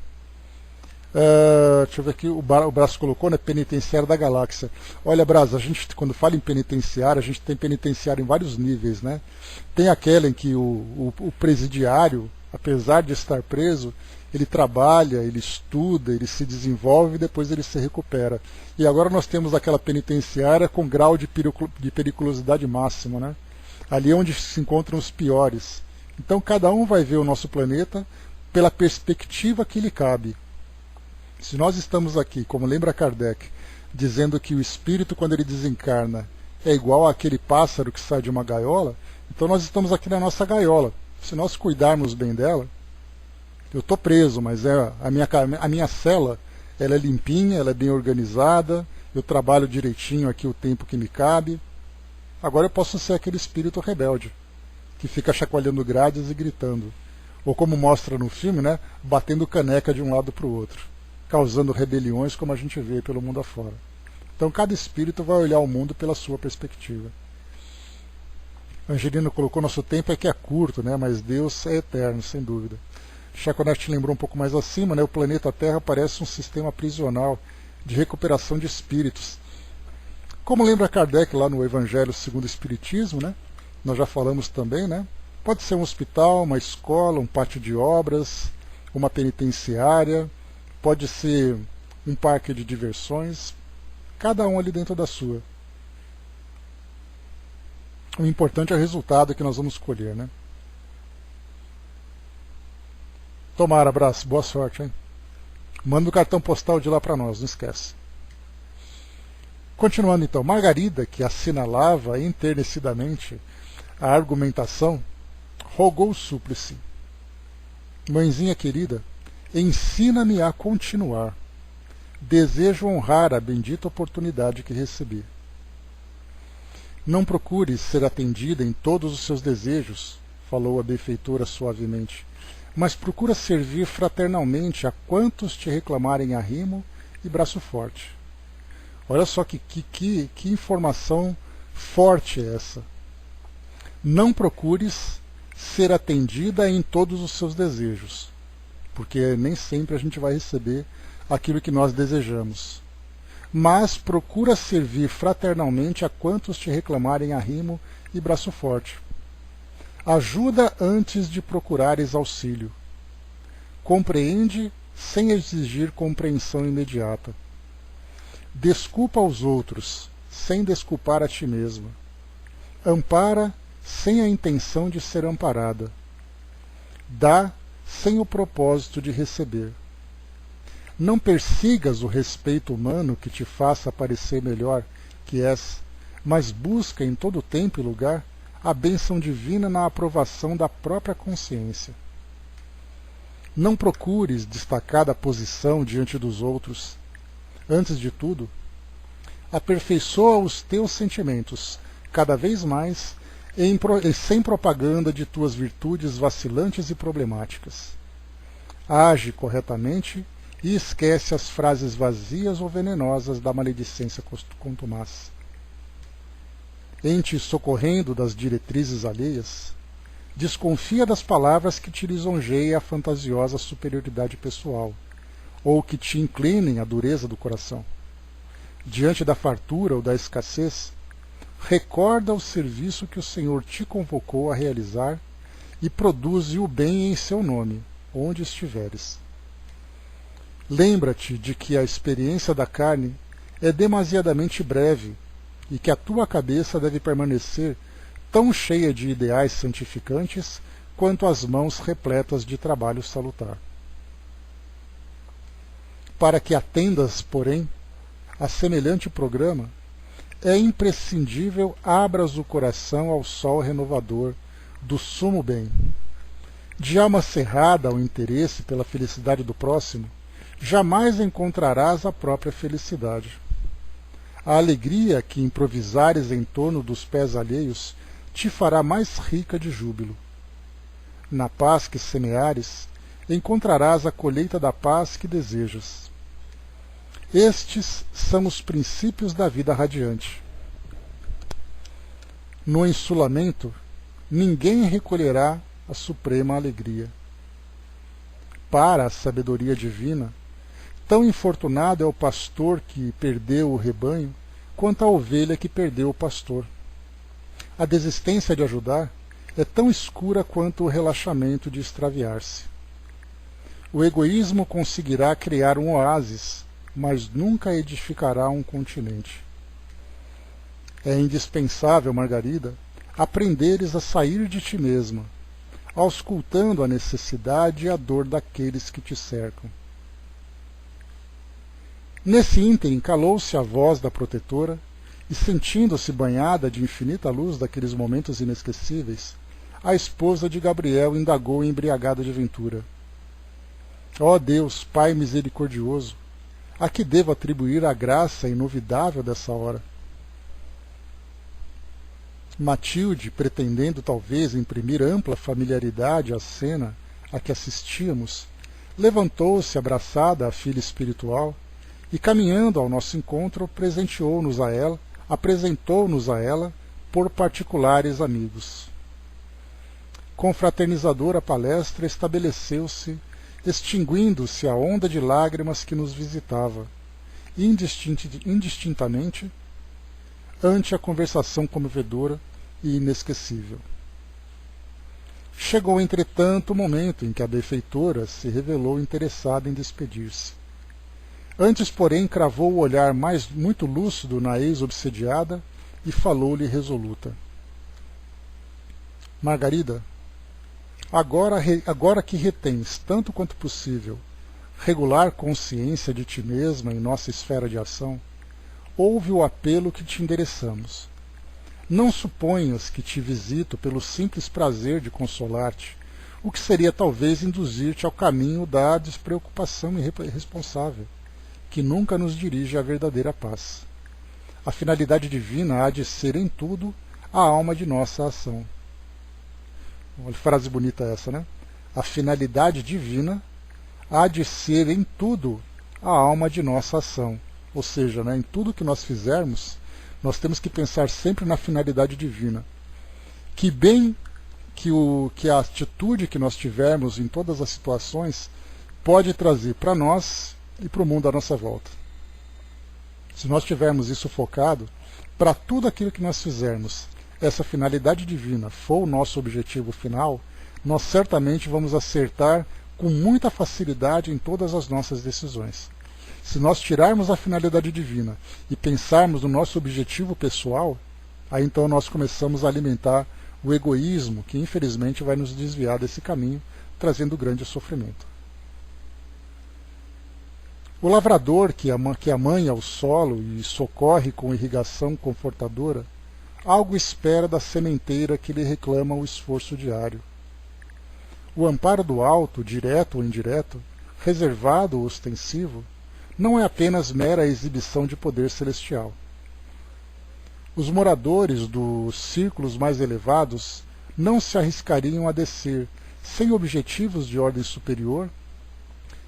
Deixa eu ver aqui, o Brás colocou, né, penitenciário da galáxia. Olha, Brás, a gente quando fala em penitenciário, a gente tem penitenciário em vários níveis, né? Tem aquela em que o presidiário, apesar de estar preso, ele trabalha, ele estuda, ele se desenvolve e depois ele se recupera. E agora nós temos aquela penitenciária com grau de periculosidade máximo, né? Ali é onde se encontram os piores. Então cada um vai ver o nosso planeta pela perspectiva que lhe cabe. Se nós estamos aqui, como lembra Kardec, dizendo que o espírito, quando ele desencarna, é igual àquele pássaro que sai de uma gaiola, então nós estamos aqui na nossa gaiola. Se nós cuidarmos bem dela, eu estou preso, mas a minha cela ela é limpinha, ela é bem organizada, eu trabalho direitinho aqui o tempo que me cabe. Agora eu posso ser aquele espírito rebelde, que fica chacoalhando grades e gritando. Ou como mostra no filme, né, batendo caneca de um lado para o outro, causando rebeliões como a gente vê pelo mundo afora. Então cada espírito vai olhar o mundo pela sua perspectiva. Angelino colocou: nosso tempo é que é curto, né? Mas Deus é eterno, sem dúvida. Chaconete lembrou um pouco mais acima, né? O planeta Terra parece um sistema prisional de recuperação de espíritos. Como lembra Kardec lá no Evangelho segundo o Espiritismo, né? Nós já falamos também, né? Pode ser um hospital, uma escola, um pátio de obras, uma penitenciária, pode ser um parque de diversões, cada um ali dentro da sua. O importante é o resultado que nós vamos colher, né? Tomara, abraço, boa sorte, hein? Manda o cartão postal de lá para nós, não esquece. Continuando então, Margarida, que assinalava enternecidamente a argumentação, rogou o súplice: mãezinha querida, ensina-me a continuar. Desejo honrar a bendita oportunidade que recebi. Não procures ser atendida em todos os seus desejos, falou a benfeitora suavemente, mas procura servir fraternalmente a quantos te reclamarem arrimo e braço forte. Olha só que informação forte é essa. Não procures ser atendida em todos os seus desejos, porque nem sempre a gente vai receber aquilo que nós desejamos. Mas procura servir fraternalmente a quantos te reclamarem arrimo e braço forte. Ajuda antes de procurares auxílio. Compreende sem exigir compreensão imediata. Desculpa aos outros, sem desculpar a ti mesma. Ampara sem a intenção de ser amparada. Dá sem o propósito de receber. Não persigas o respeito humano que te faça parecer melhor que és, mas busca em todo tempo e lugar a bênção divina na aprovação da própria consciência. Não procures destacada posição diante dos outros. Antes de tudo, aperfeiçoa os teus sentimentos, cada vez mais, sem propaganda de tuas virtudes vacilantes e problemáticas. Age corretamente e esquece as frases vazias ou venenosas da maledicência contumaz. Em te socorrendo das diretrizes alheias, desconfia das palavras que te lisonjeiem a fantasiosa superioridade pessoal, ou que te inclinem à dureza do coração. Diante da fartura ou da escassez, recorda o serviço que o Senhor te convocou a realizar e produze o bem em seu nome, onde estiveres. Lembra-te de que a experiência da carne é demasiadamente breve e que a tua cabeça deve permanecer tão cheia de ideais santificantes quanto as mãos repletas de trabalho salutar. Para que atendas, porém, a semelhante programa, é imprescindível abras o coração ao sol renovador do sumo bem. De alma cerrada ao interesse pela felicidade do próximo, jamais encontrarás a própria felicidade. A alegria que improvisares em torno dos pés alheios te fará mais rica de júbilo. Na paz que semeares, encontrarás a colheita da paz que desejas. Estes são os princípios da vida radiante. No ensulamento, ninguém recolherá a suprema alegria. Para a sabedoria divina, tão infortunado é o pastor que perdeu o rebanho, quanto a ovelha que perdeu o pastor. A desistência de ajudar é tão escura quanto o relaxamento de extraviar-se. O egoísmo conseguirá criar um oásis, mas nunca edificará um continente. É indispensável, Margarida, aprenderes a sair de ti mesma, auscultando a necessidade e a dor daqueles que te cercam. Nesse ínterim calou-se a voz da protetora, e sentindo-se banhada de infinita luz daqueles momentos inesquecíveis, a esposa de Gabriel indagou embriagada de ventura. Ó Deus, Pai misericordioso, a que devo atribuir a graça inovidável dessa hora? Matilde, pretendendo talvez imprimir ampla familiaridade à cena a que assistíamos, levantou-se abraçada à filha espiritual e, caminhando ao nosso encontro, apresentou-nos a ela por particulares amigos. Confraternizadora palestra estabeleceu-se, extinguindo-se a onda de lágrimas que nos visitava, indistintamente, ante a conversação comovedora e inesquecível. Chegou, entretanto, o momento em que a benfeitora se revelou interessada em despedir-se. Antes, porém, cravou o olhar muito lúcido na ex-obsediada e falou-lhe resoluta. Margarida, agora que retens, tanto quanto possível, regular consciência de ti mesma em nossa esfera de ação, ouve o apelo que te endereçamos. Não suponhas que te visito pelo simples prazer de consolar-te, o que seria talvez induzir-te ao caminho da despreocupação irresponsável, que nunca nos dirige à verdadeira paz. A finalidade divina há de ser em tudo a alma de nossa ação. Olha que frase bonita essa, né? A finalidade divina há de ser em tudo a alma de nossa ação. Ou seja, né, em tudo que nós fizermos, nós temos que pensar sempre na finalidade divina. Que a atitude que nós tivermos em todas as situações pode trazer para nós e para o mundo à nossa volta. Se nós tivermos isso focado, para tudo aquilo que nós fizermos, essa finalidade divina for o nosso objetivo final, nós certamente vamos acertar com muita facilidade em todas as nossas decisões. Se nós tirarmos a finalidade divina e pensarmos no nosso objetivo pessoal, aí então nós começamos a alimentar o egoísmo, que infelizmente vai nos desviar desse caminho, trazendo grande sofrimento. O lavrador que amanha o solo e socorre com irrigação confortadora, algo espera da sementeira que lhe reclama o esforço diário. O amparo do alto, direto ou indireto, reservado ou ostensivo, não é apenas mera exibição de poder celestial. Os moradores dos círculos mais elevados não se arriscariam a descer, sem objetivos de ordem superior,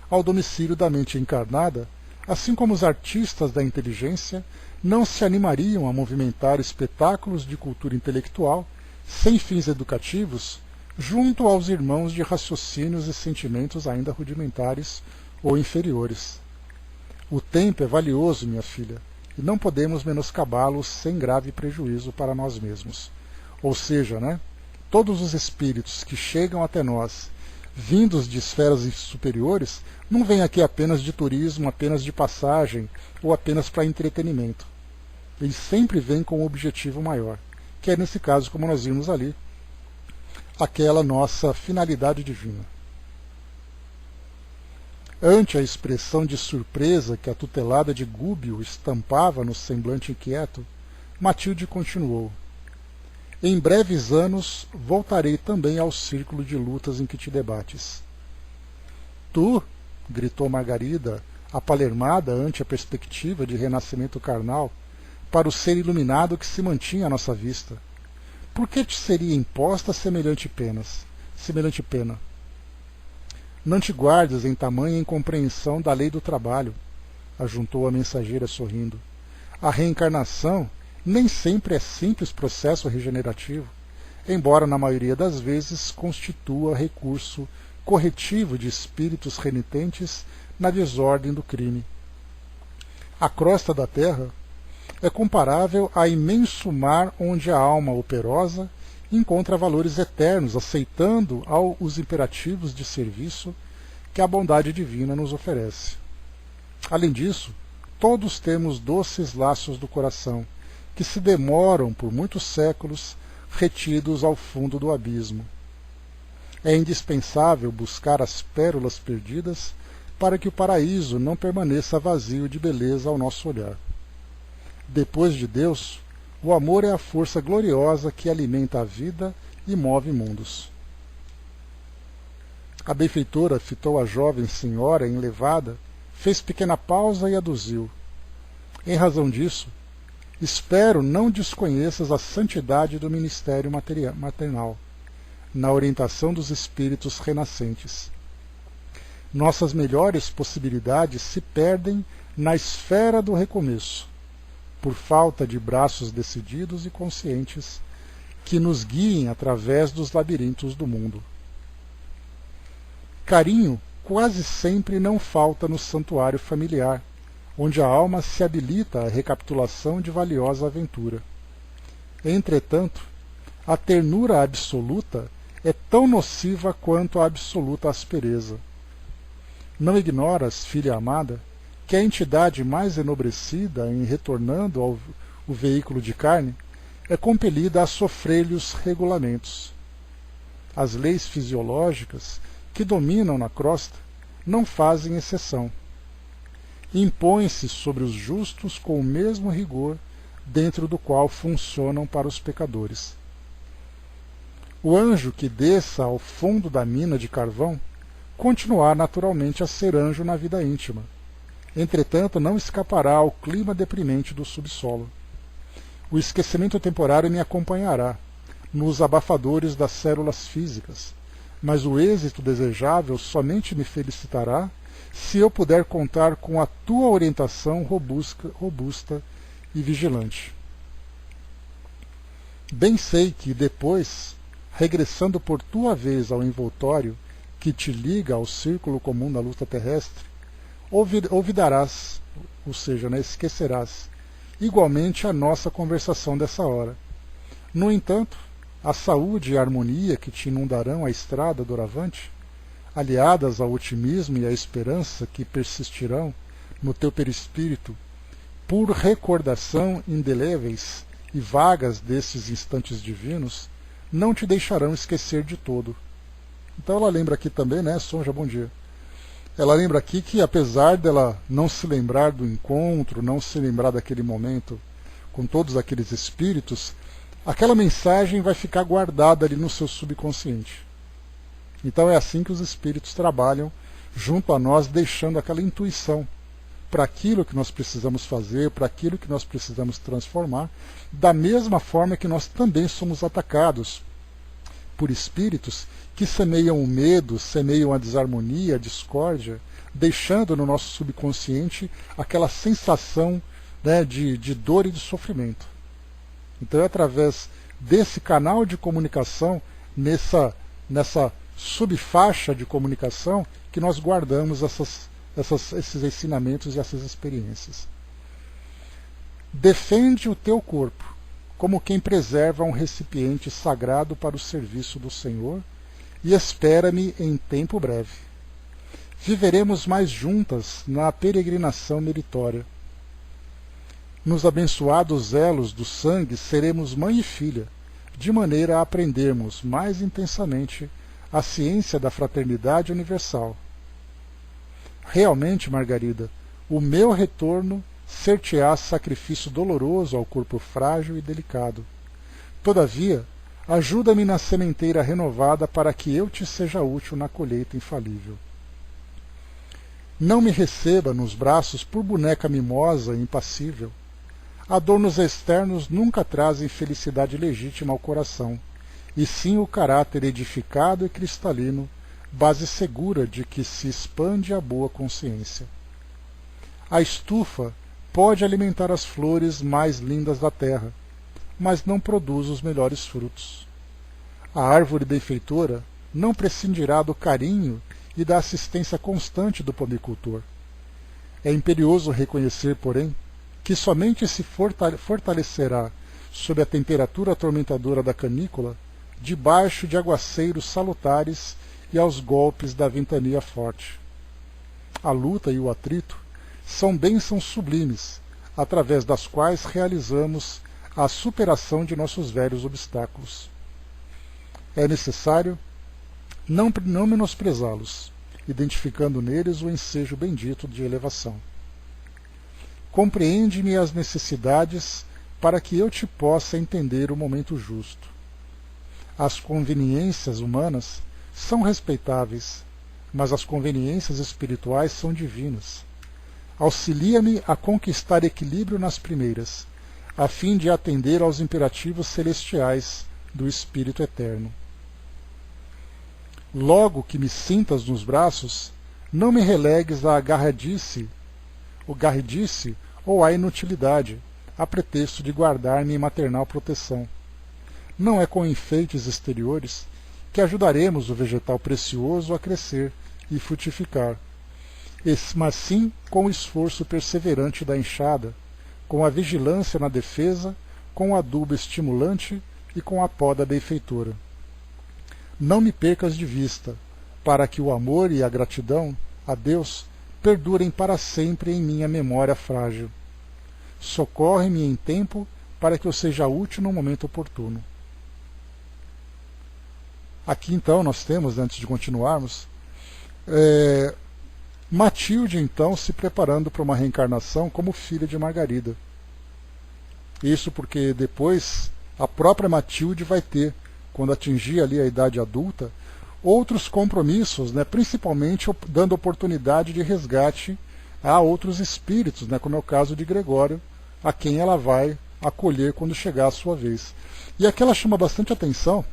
ao domicílio da mente encarnada, assim como os artistas da inteligência não se animariam a movimentar espetáculos de cultura intelectual, sem fins educativos, junto aos irmãos de raciocínios e sentimentos ainda rudimentares ou inferiores. O tempo é valioso, minha filha, e não podemos menoscabá-lo sem grave prejuízo para nós mesmos. Ou seja, né, todos os espíritos que chegam até nós, vindos de esferas superiores, não vêm aqui apenas de turismo, apenas de passagem ou apenas para entretenimento. Eles sempre vêm com um objetivo maior, que é, nesse caso, como nós vimos ali, aquela nossa finalidade divina. Ante a expressão de surpresa que a tutelada de Gúbio estampava no semblante inquieto, Matilde continuou. Em breves anos voltarei também ao círculo de lutas em que te debates. Tu, gritou Margarida, apalermada ante a perspectiva de renascimento carnal, para o ser iluminado que se mantinha à nossa vista. Por que te seria imposta semelhante pena? Não te guardes em tamanha incompreensão da lei do trabalho, ajuntou a mensageira sorrindo. A reencarnação nem sempre é simples processo regenerativo, embora na maioria das vezes constitua recurso corretivo de espíritos renitentes na desordem do crime. A crosta da terra é comparável a imenso mar onde a alma operosa encontra valores eternos, aceitando os imperativos de serviço que a bondade divina nos oferece. Além disso, todos temos doces laços do coração, que se demoram por muitos séculos retidos ao fundo do abismo. É indispensável buscar as pérolas perdidas para que o paraíso não permaneça vazio de beleza ao nosso olhar. Depois de Deus, o amor é a força gloriosa que alimenta a vida e move mundos. A benfeitora fitou a jovem senhora enlevada, fez pequena pausa e aduziu. Em razão disso, espero não desconheças a santidade do ministério maternal, na orientação dos espíritos renascentes. Nossas melhores possibilidades se perdem na esfera do recomeço, por falta de braços decididos e conscientes que nos guiem através dos labirintos do mundo. Carinho quase sempre não falta no santuário familiar, onde a alma se habilita à recapitulação de valiosa aventura. Entretanto, a ternura absoluta é tão nociva quanto a absoluta aspereza. Não ignoras, filha amada, que a entidade mais enobrecida em retornando ao veículo de carne é compelida a sofrer-lhe-os regulamentos. As leis fisiológicas que dominam na crosta não fazem exceção. Impõem-se sobre os justos com o mesmo rigor dentro do qual funcionam para os pecadores. O anjo que desça ao fundo da mina de carvão continuará naturalmente a ser anjo na vida íntima. Entretanto, não escapará ao clima deprimente do subsolo. O esquecimento temporário me acompanhará nos abafadores das células físicas, mas o êxito desejável somente me felicitará se eu puder contar com a tua orientação robusta e vigilante. Bem sei que depois, regressando por tua vez ao envoltório que te liga ao círculo comum da luta terrestre, olvidarás, ou seja, esquecerás, igualmente a nossa conversação dessa hora. No entanto, a saúde e a harmonia que te inundarão a estrada doravante, aliadas ao otimismo e à esperança que persistirão no teu perispírito, por recordação indeléveis e vagas desses instantes divinos, não te deixarão esquecer de todo. Então ela lembra aqui também, né, Sonja, bom dia. Ela lembra aqui que apesar dela não se lembrar do encontro, não se lembrar daquele momento com todos aqueles espíritos, aquela mensagem vai ficar guardada ali no seu subconsciente. Então é assim que os espíritos trabalham junto a nós, deixando aquela intuição para aquilo que nós precisamos fazer, para aquilo que nós precisamos transformar, da mesma forma que nós também somos atacados por espíritos que semeiam o medo, semeiam a desarmonia, a discórdia, deixando no nosso subconsciente aquela sensação, né, de dor e de sofrimento. Então é através desse canal de comunicação, nessa subfaixa de comunicação, que nós guardamos esses ensinamentos e essas experiências. Defende o teu corpo como quem preserva um recipiente sagrado para o serviço do Senhor, e espera-me em tempo breve. Viveremos mais juntas na peregrinação meritória. Nos abençoados elos do sangue seremos mãe e filha, de maneira a aprendermos mais intensamente a ciência da fraternidade universal. Realmente, Margarida, o meu retorno ser-te-á sacrifício doloroso ao corpo frágil e delicado. Todavia, ajuda-me na sementeira renovada para que eu te seja útil na colheita infalível. Não me receba nos braços por boneca mimosa e impassível. Adornos externos nunca trazem felicidade legítima ao coração, e sim o caráter edificado e cristalino, base segura de que se expande a boa consciência. A estufa pode alimentar as flores mais lindas da terra, mas não produz os melhores frutos. A árvore benfeitora não prescindirá do carinho e da assistência constante do pomicultor. É imperioso reconhecer, porém, que somente se fortalecerá sob a temperatura atormentadora da canícula, debaixo de aguaceiros salutares e aos golpes da ventania forte. A luta e o atrito são bênçãos sublimes, através das quais realizamos a superação de nossos velhos obstáculos. É necessário não menosprezá-los, identificando neles o ensejo bendito de elevação. Compreende-me as necessidades para que eu te possa entender o momento justo. As conveniências humanas são respeitáveis, mas as conveniências espirituais são divinas. Auxilia-me a conquistar equilíbrio nas primeiras, a fim de atender aos imperativos celestiais do Espírito Eterno. Logo que me sintas nos braços, não me relegues à garridice ou à inutilidade, a pretexto de guardar minha maternal proteção. Não é com enfeites exteriores que ajudaremos o vegetal precioso a crescer e frutificar, mas sim com o esforço perseverante da enxada, com a vigilância na defesa, com o adubo estimulante e com a poda benfeitora. Não me percas de vista, para que o amor e a gratidão a Deus perdurem para sempre em minha memória frágil. Socorre-me em tempo para que eu seja útil no momento oportuno. Aqui então nós temos, antes de continuarmos, Matilde então se preparando para uma reencarnação como filha de Margarida. Isso porque depois a própria Matilde vai ter, quando atingir ali a idade adulta, outros compromissos, né, principalmente dando oportunidade de resgate a outros espíritos, né, como é o caso de Gregório, a quem ela vai acolher quando chegar a sua vez. E aqui ela chama bastante atenção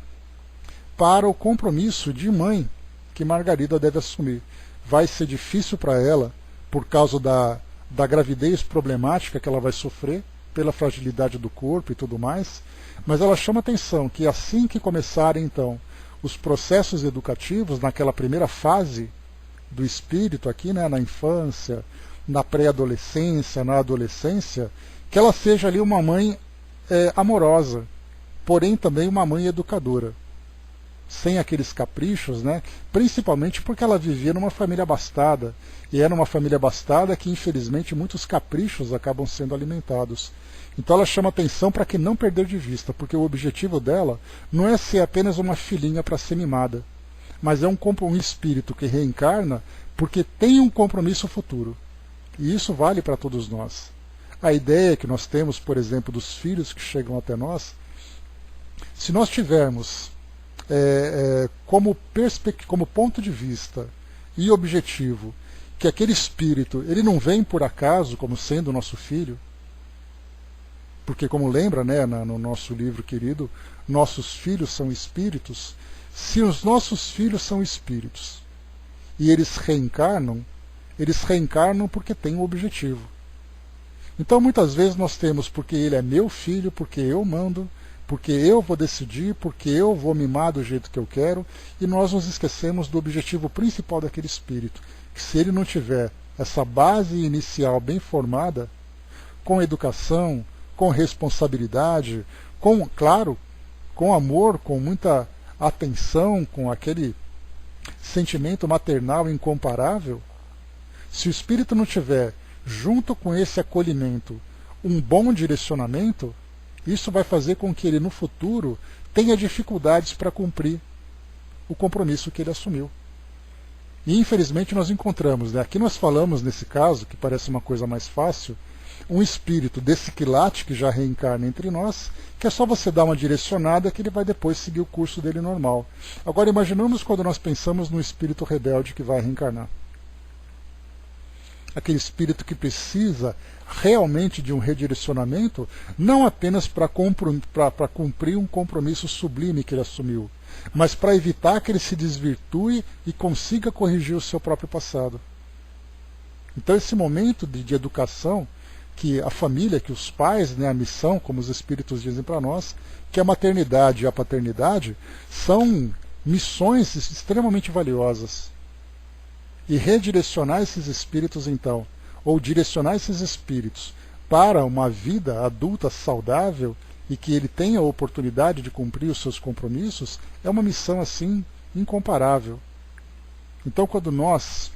para o compromisso de mãe que Margarida deve assumir. Vai ser difícil para ela, por causa da gravidez problemática que ela vai sofrer, pela fragilidade do corpo e tudo mais, mas ela chama atenção que assim que começarem então os processos educativos, naquela primeira fase do espírito aqui, né, na infância, na pré-adolescência, na adolescência, que ela seja ali uma mãe amorosa, porém também uma mãe educadora, sem aqueles caprichos, né? Principalmente porque ela vivia numa família abastada, e era uma família abastada que infelizmente muitos caprichos acabam sendo alimentados. Então ela chama atenção para que não perder de vista, porque o objetivo dela não é ser apenas uma filhinha para ser mimada, mas é um espírito que reencarna porque tem um compromisso futuro. E isso vale para todos nós. A ideia que nós temos, por exemplo, dos filhos que chegam até nós, se nós tivermos como ponto de vista e objetivo que aquele espírito ele não vem por acaso como sendo nosso filho, porque como lembra, né, no nosso livro querido, nossos filhos são espíritos. Se os nossos filhos são espíritos e eles reencarnam porque têm um objetivo. Então muitas vezes nós temos porque ele é meu filho, porque eu mando, porque eu vou decidir, porque eu vou mimar do jeito que eu quero, e nós nos esquecemos do objetivo principal daquele espírito, que se ele não tiver essa base inicial bem formada, com educação, com responsabilidade, claro, com amor, com muita atenção, com aquele sentimento maternal incomparável, se o espírito não tiver, junto com esse acolhimento, um bom direcionamento, isso vai fazer com que ele no futuro tenha dificuldades para cumprir o compromisso que ele assumiu. E infelizmente nós encontramos, né, aqui nós falamos nesse caso, que parece uma coisa mais fácil, um espírito desse quilate que já reencarna entre nós, que é só você dar uma direcionada que ele vai depois seguir o curso dele normal. Agora imaginamos quando nós pensamos no espírito rebelde que vai reencarnar. Aquele espírito que precisa realmente de um redirecionamento, não apenas para cumprir um compromisso sublime que ele assumiu, mas para evitar que ele se desvirtue e consiga corrigir o seu próprio passado. Então esse momento de educação, que a família, que os pais, né, a missão, como os espíritos dizem para nós, que a maternidade e a paternidade são missões extremamente valiosas. E redirecionar esses espíritos então, ou direcionar esses espíritos para uma vida adulta saudável e que ele tenha a oportunidade de cumprir os seus compromissos, é uma missão assim incomparável. Então quando nós,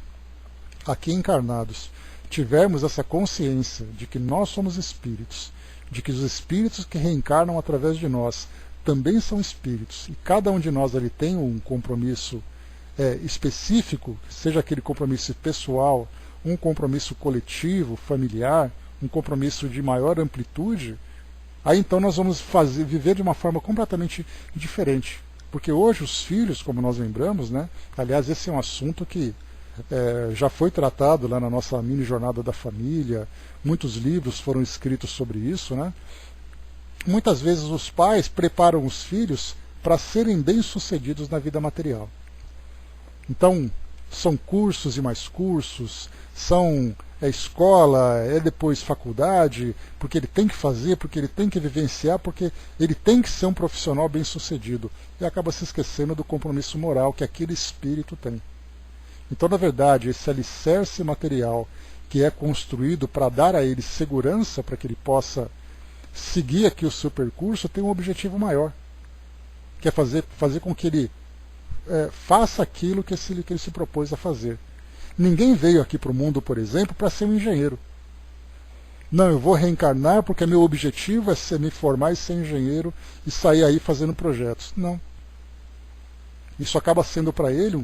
aqui encarnados, tivermos essa consciência de que nós somos espíritos, de que os espíritos que reencarnam através de nós também são espíritos, e cada um de nós ali tem um compromisso específico, seja aquele compromisso pessoal, um compromisso coletivo, familiar, um compromisso de maior amplitude, aí então nós vamos viver de uma forma completamente diferente. Porque hoje os filhos, como nós lembramos, né, aliás esse é um assunto que já foi tratado lá na nossa mini jornada da família, muitos livros foram escritos sobre isso, né? Muitas vezes os pais preparam os filhos para serem bem-sucedidos na vida material. Então, são cursos e mais cursos, são escola, depois faculdade, porque ele tem que fazer, porque ele tem que vivenciar, porque ele tem que ser um profissional bem-sucedido. E acaba se esquecendo do compromisso moral que aquele espírito tem. Então, na verdade, esse alicerce material que é construído para dar a ele segurança, para que ele possa seguir aqui o seu percurso, tem um objetivo maior, que é fazer com que ele faça aquilo que ele se propôs a fazer. Ninguém veio aqui para o mundo, por exemplo, para ser um engenheiro. Não, eu vou reencarnar porque meu objetivo é me formar e ser engenheiro e sair aí fazendo projetos. Não. Isso acaba sendo para ele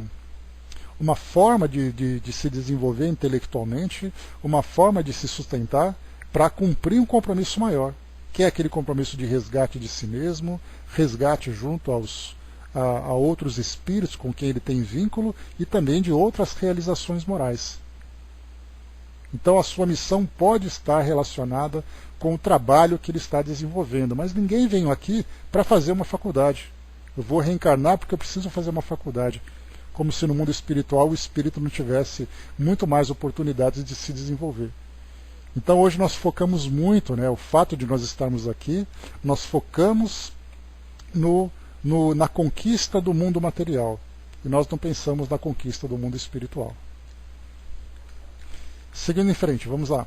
uma forma de se desenvolver intelectualmente, uma forma de se sustentar para cumprir um compromisso maior, que é aquele compromisso de resgate de si mesmo, resgate junto a outros espíritos com quem ele tem vínculo e também de outras realizações morais. Então a sua missão pode estar relacionada com o trabalho que ele está desenvolvendo, mas ninguém veio aqui para fazer uma faculdade. Eu vou reencarnar porque eu preciso fazer uma faculdade. Como se no mundo espiritual o espírito não tivesse muito mais oportunidades de se desenvolver. Então hoje nós focamos muito, o fato de nós estarmos aqui, nós focamos na conquista do mundo material. E nós não pensamos na conquista do mundo espiritual. Seguindo em frente, vamos lá.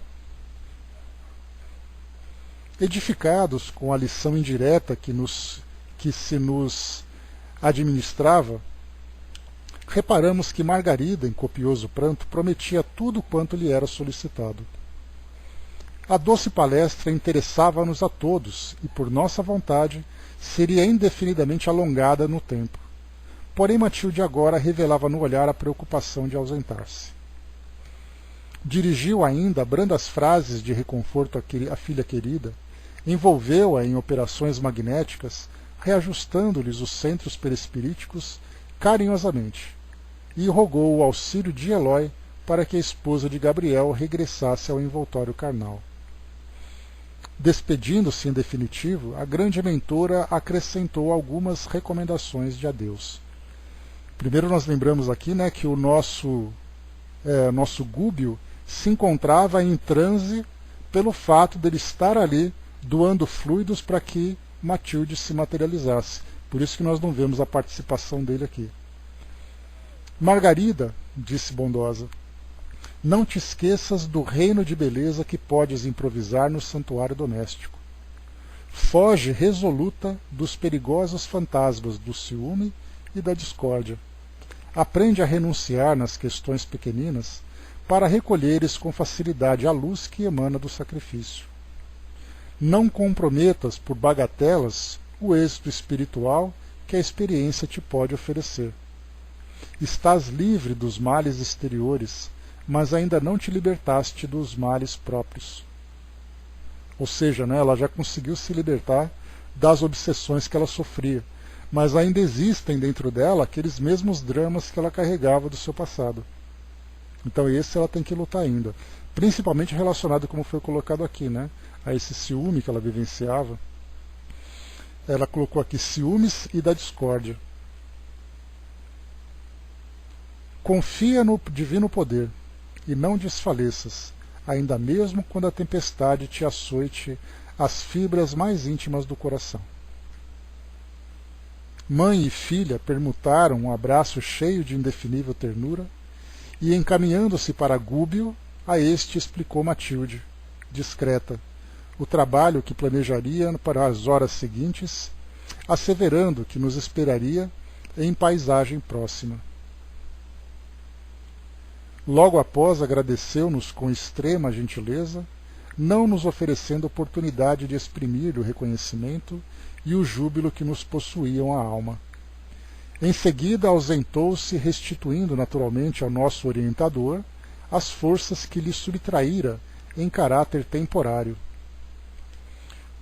Edificados com a lição indireta que se nos administrava, reparamos que Margarida, em copioso pranto, prometia tudo quanto lhe era solicitado. A doce palestra interessava-nos a todos e, por nossa vontade, seria indefinidamente alongada no tempo. Porém, Matilde agora revelava no olhar a preocupação de ausentar-se. Dirigiu ainda brandas frases de reconforto à filha querida, envolveu-a em operações magnéticas, reajustando-lhes os centros perispiríticos carinhosamente, e rogou o auxílio de Eloy para que a esposa de Gabriel regressasse ao envoltório carnal. Despedindo-se em definitivo, a grande mentora acrescentou algumas recomendações de adeus. Primeiro nós lembramos aqui que o nosso Gúbio se encontrava em transe pelo fato dele estar ali doando fluidos para que Matilde se materializasse. Por isso que nós não vemos a participação dele aqui. Margarida, disse bondosa, não te esqueças do reino de beleza que podes improvisar no santuário doméstico. Foge resoluta dos perigosos fantasmas do ciúme e da discórdia. Aprende a renunciar nas questões pequeninas para recolheres com facilidade a luz que emana do sacrifício. Não comprometas por bagatelas o êxito espiritual que a experiência te pode oferecer. Estás livre dos males exteriores, mas ainda não te libertaste dos males próprios. Ou seja, ela já conseguiu se libertar das obsessões que ela sofria, mas ainda existem dentro dela aqueles mesmos dramas que ela carregava do seu passado. Então esse ela tem que lutar ainda, principalmente relacionado, como foi colocado aqui, a esse ciúme que ela vivenciava. Ela colocou aqui ciúmes e da discórdia. Confia no divino poder e não desfaleças, ainda mesmo quando a tempestade te açoite as fibras mais íntimas do coração. Mãe e filha permutaram um abraço cheio de indefinível ternura, e encaminhando-se para Gúbio, a este explicou Matilde, discreta, o trabalho que planejaria para as horas seguintes, asseverando que nos esperaria em paisagem próxima. Logo após agradeceu-nos com extrema gentileza, não nos oferecendo oportunidade de exprimir o reconhecimento e o júbilo que nos possuíam a alma. Em seguida ausentou-se, restituindo naturalmente ao nosso orientador as forças que lhe subtraíra em caráter temporário.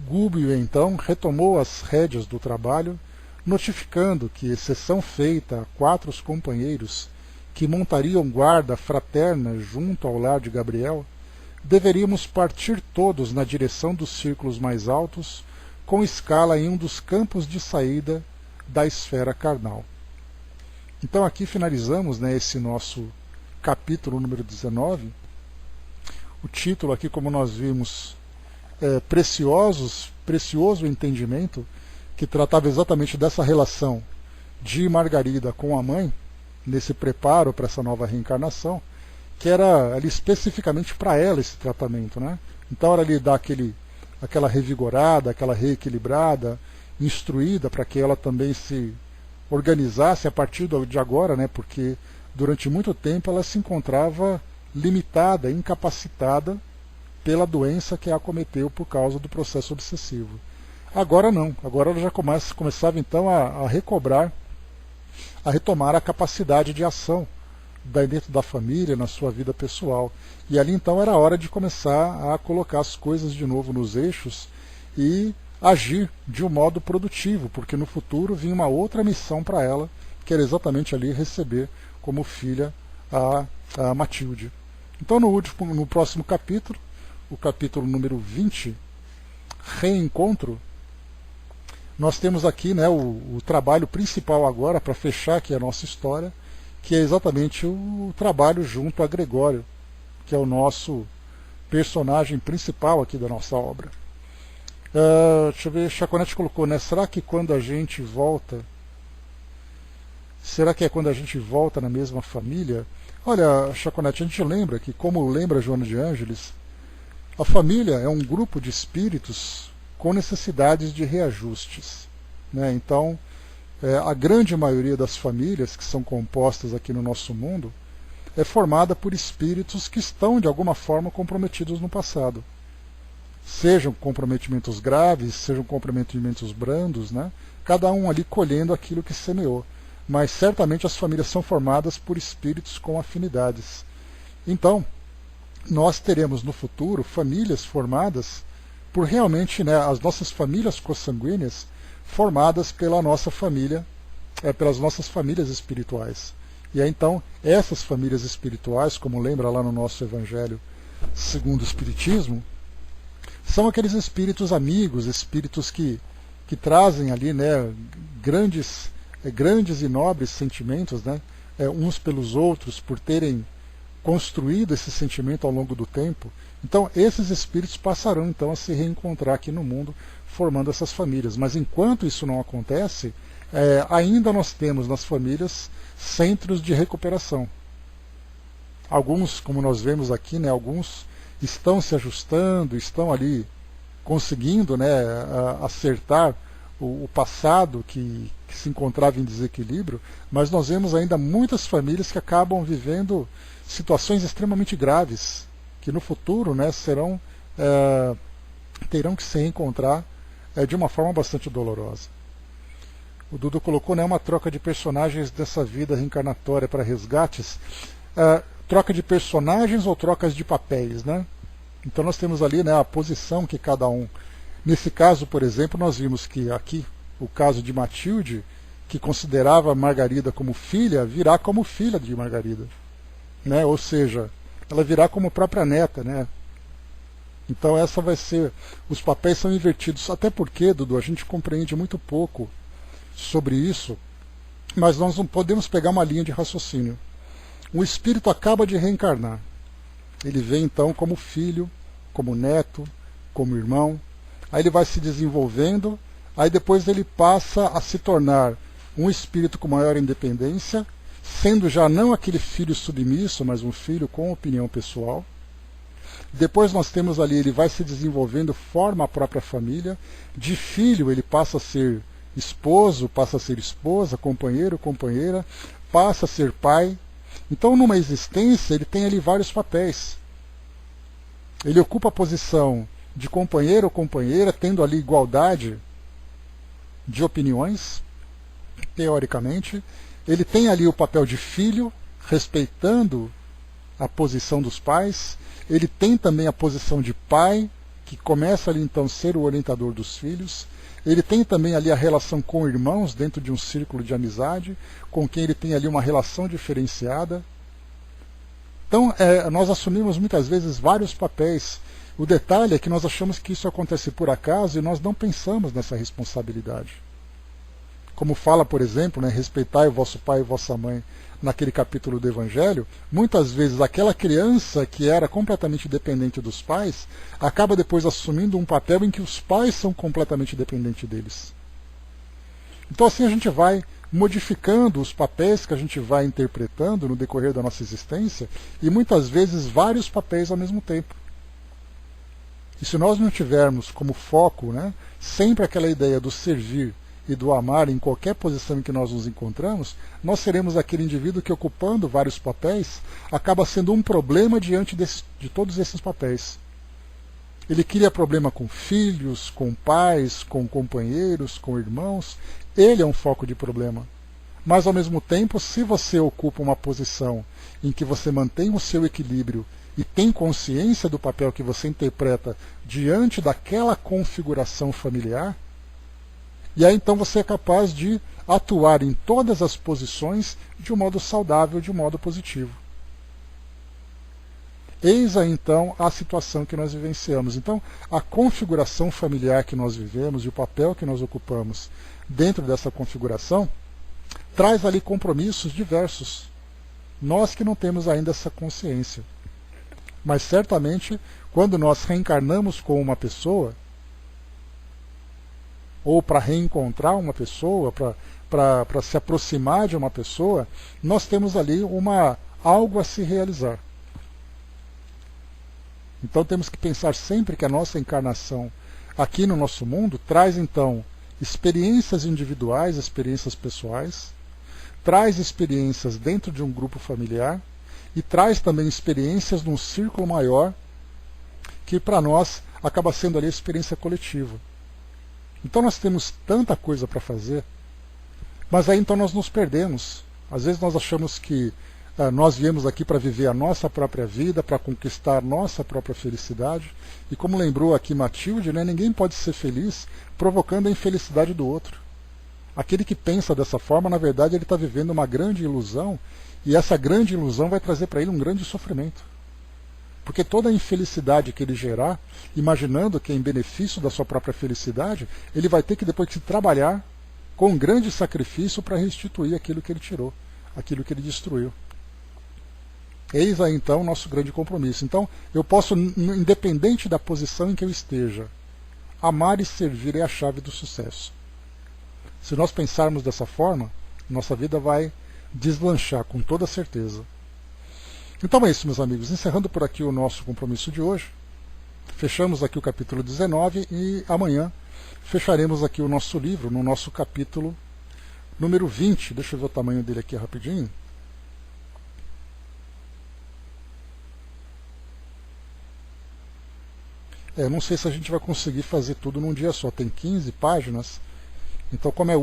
Gúbio, então, retomou as rédeas do trabalho, notificando que, exceção feita a 4 companheiros que montariam guarda fraterna junto ao lar de Gabriel, deveríamos partir todos na direção dos círculos mais altos, com escala em um dos campos de saída da esfera carnal. Então aqui finalizamos, né, esse nosso capítulo número 19. O título aqui, como nós vimos, é Precioso Entendimento, que tratava exatamente dessa relação de Margarida com a mãe, nesse preparo para essa nova reencarnação, que era ali especificamente para ela esse tratamento, né? Então era ali dar aquela revigorada, aquela reequilibrada, instruída para que ela também se organizasse a partir de agora, né? Porque durante muito tempo ela se encontrava limitada, incapacitada pela doença que a acometeu por causa do processo obsessivo. Agora não, agora ela já começava então a recobrar, a retomar a capacidade de ação dentro da família, na sua vida pessoal. E ali então era hora de começar a colocar as coisas de novo nos eixos e agir de um modo produtivo, porque no futuro vinha uma outra missão para ela, que era exatamente ali receber como filha a Matilde. Então no próximo capítulo, o capítulo número 20, Reencontro, nós temos aqui, né, o trabalho principal agora, para fechar aqui a nossa história, que é exatamente o trabalho junto a Gregório, que é o nosso personagem principal aqui da nossa obra. Deixa eu ver, Chaconete colocou, né? Será que quando a gente volta... Será que é quando a gente volta na mesma família? Olha, Chaconete, a gente lembra que, como lembra Joana de Ângeles, a família é um grupo de espíritos com necessidades de reajustes, né? Então, a grande maioria das famílias que são compostas aqui no nosso mundo é formada por espíritos que estão, de alguma forma, comprometidos no passado. Sejam comprometimentos graves, sejam comprometimentos brandos, né? Cada um ali colhendo aquilo que semeou. Mas certamente as famílias são formadas por espíritos com afinidades. Então, nós teremos no futuro famílias formadas por realmente, né, as nossas famílias consanguíneas formadas pela nossa família, pelas nossas famílias espirituais. E aí então, essas famílias espirituais, como lembra lá no nosso Evangelho segundo o Espiritismo, são aqueles espíritos amigos, espíritos que trazem ali, né, grandes e nobres sentimentos, né, uns pelos outros, por terem construído esse sentimento ao longo do tempo. Então esses espíritos passarão então a se reencontrar aqui no mundo, formando essas famílias. Mas enquanto isso não acontece, ainda nós temos nas famílias centros de recuperação. Alguns, como nós vemos aqui, né, alguns estão se ajustando, estão ali conseguindo, né, acertar o passado que se encontrava em desequilíbrio, mas nós vemos ainda muitas famílias que acabam vivendo situações extremamente graves, que no futuro, né, terão que se reencontrar de uma forma bastante dolorosa. O Dudu colocou, né, uma troca de personagens dessa vida reencarnatória para resgates. Troca de personagens ou trocas de papéis, né? Então nós temos ali, né, a posição que cada um... Nesse caso, por exemplo, nós vimos que aqui, o caso de Matilde, que considerava Margarida como filha, virá como filha de Margarida, né? Ou seja, ela virá como própria neta, né? Então essa vai ser... Os papéis são invertidos, até porque, Dudu, a gente compreende muito pouco sobre isso, mas nós não podemos pegar uma linha de raciocínio. O espírito acaba de reencarnar. Ele vem então como filho, como neto, como irmão. Aí ele vai se desenvolvendo, aí depois ele passa a se tornar um espírito com maior independência, sendo já não aquele filho submisso, mas um filho com opinião pessoal. Depois nós temos ali, ele vai se desenvolvendo, forma a própria família. De filho ele passa a ser esposo, passa a ser esposa, companheiro, companheira, passa a ser pai. Então numa existência ele tem ali vários papéis. Ele ocupa a posição de companheiro ou companheira, tendo ali igualdade de opiniões, teoricamente. Ele tem ali o papel de filho, respeitando a posição dos pais. Ele tem também a posição de pai, que começa ali então a ser o orientador dos filhos. Ele tem também ali a relação com irmãos, dentro de um círculo de amizade, com quem ele tem ali uma relação diferenciada. Então, nós assumimos muitas vezes vários papéis. O detalhe é que nós achamos que isso acontece por acaso e nós não pensamos nessa responsabilidade. como fala, por exemplo, né, respeitai o vosso pai e vossa mãe, naquele capítulo do Evangelho, muitas vezes aquela criança que era completamente dependente dos pais, acaba depois assumindo um papel em que os pais são completamente dependentes deles. Então assim a gente vai modificando os papéis que a gente vai interpretando no decorrer da nossa existência, e muitas vezes vários papéis ao mesmo tempo. E se nós não tivermos como foco, né, sempre aquela ideia do servir e do amar em qualquer posição em que nós nos encontramos, nós seremos aquele indivíduo que, ocupando vários papéis, acaba sendo um problema diante de todos esses papéis. Ele cria problema com filhos, com pais, com companheiros, com irmãos. Ele é um foco de problema. Mas, ao mesmo tempo, se você ocupa uma posição em que você mantém o seu equilíbrio e tem consciência do papel que você interpreta diante daquela configuração familiar, e aí então você é capaz de atuar em todas as posições de um modo saudável, de um modo positivo. Eis aí então a situação que nós vivenciamos. Então, a configuração familiar que nós vivemos e o papel que nós ocupamos dentro dessa configuração traz ali compromissos diversos. Nós que não temos ainda essa consciência. Mas certamente, quando nós reencarnamos com uma pessoa, ou para reencontrar uma pessoa, para se aproximar de uma pessoa, nós temos ali algo a se realizar. Então temos que pensar sempre que a nossa encarnação aqui no nosso mundo traz então experiências individuais, experiências pessoais, traz experiências dentro de um grupo familiar e traz também experiências num círculo maior que para nós acaba sendo ali a experiência coletiva. Então nós temos tanta coisa para fazer, mas aí então nós nos perdemos. Às vezes nós achamos que nós viemos aqui para viver a nossa própria vida, para conquistar a nossa própria felicidade, e como lembrou aqui Matilde, né, ninguém pode ser feliz provocando a infelicidade do outro. Aquele que pensa dessa forma, na verdade, ele está vivendo uma grande ilusão, e essa grande ilusão vai trazer para ele um grande sofrimento. Porque toda a infelicidade que ele gerar, imaginando que é em benefício da sua própria felicidade, ele vai ter que depois que trabalhar com um grande sacrifício para restituir aquilo que ele tirou, aquilo que ele destruiu. Eis aí então o nosso grande compromisso. Então eu posso, independente da posição em que eu esteja, amar e servir é a chave do sucesso. Se nós pensarmos dessa forma, nossa vida vai deslanchar com toda certeza. Então é isso, meus amigos. Encerrando por aqui o nosso compromisso de hoje. Fechamos aqui o capítulo 19 e amanhã fecharemos aqui o nosso livro, no nosso capítulo número 20. Deixa eu ver o tamanho dele aqui rapidinho. Não sei se a gente vai conseguir fazer tudo num dia só. Tem 15 páginas. Então, como é o último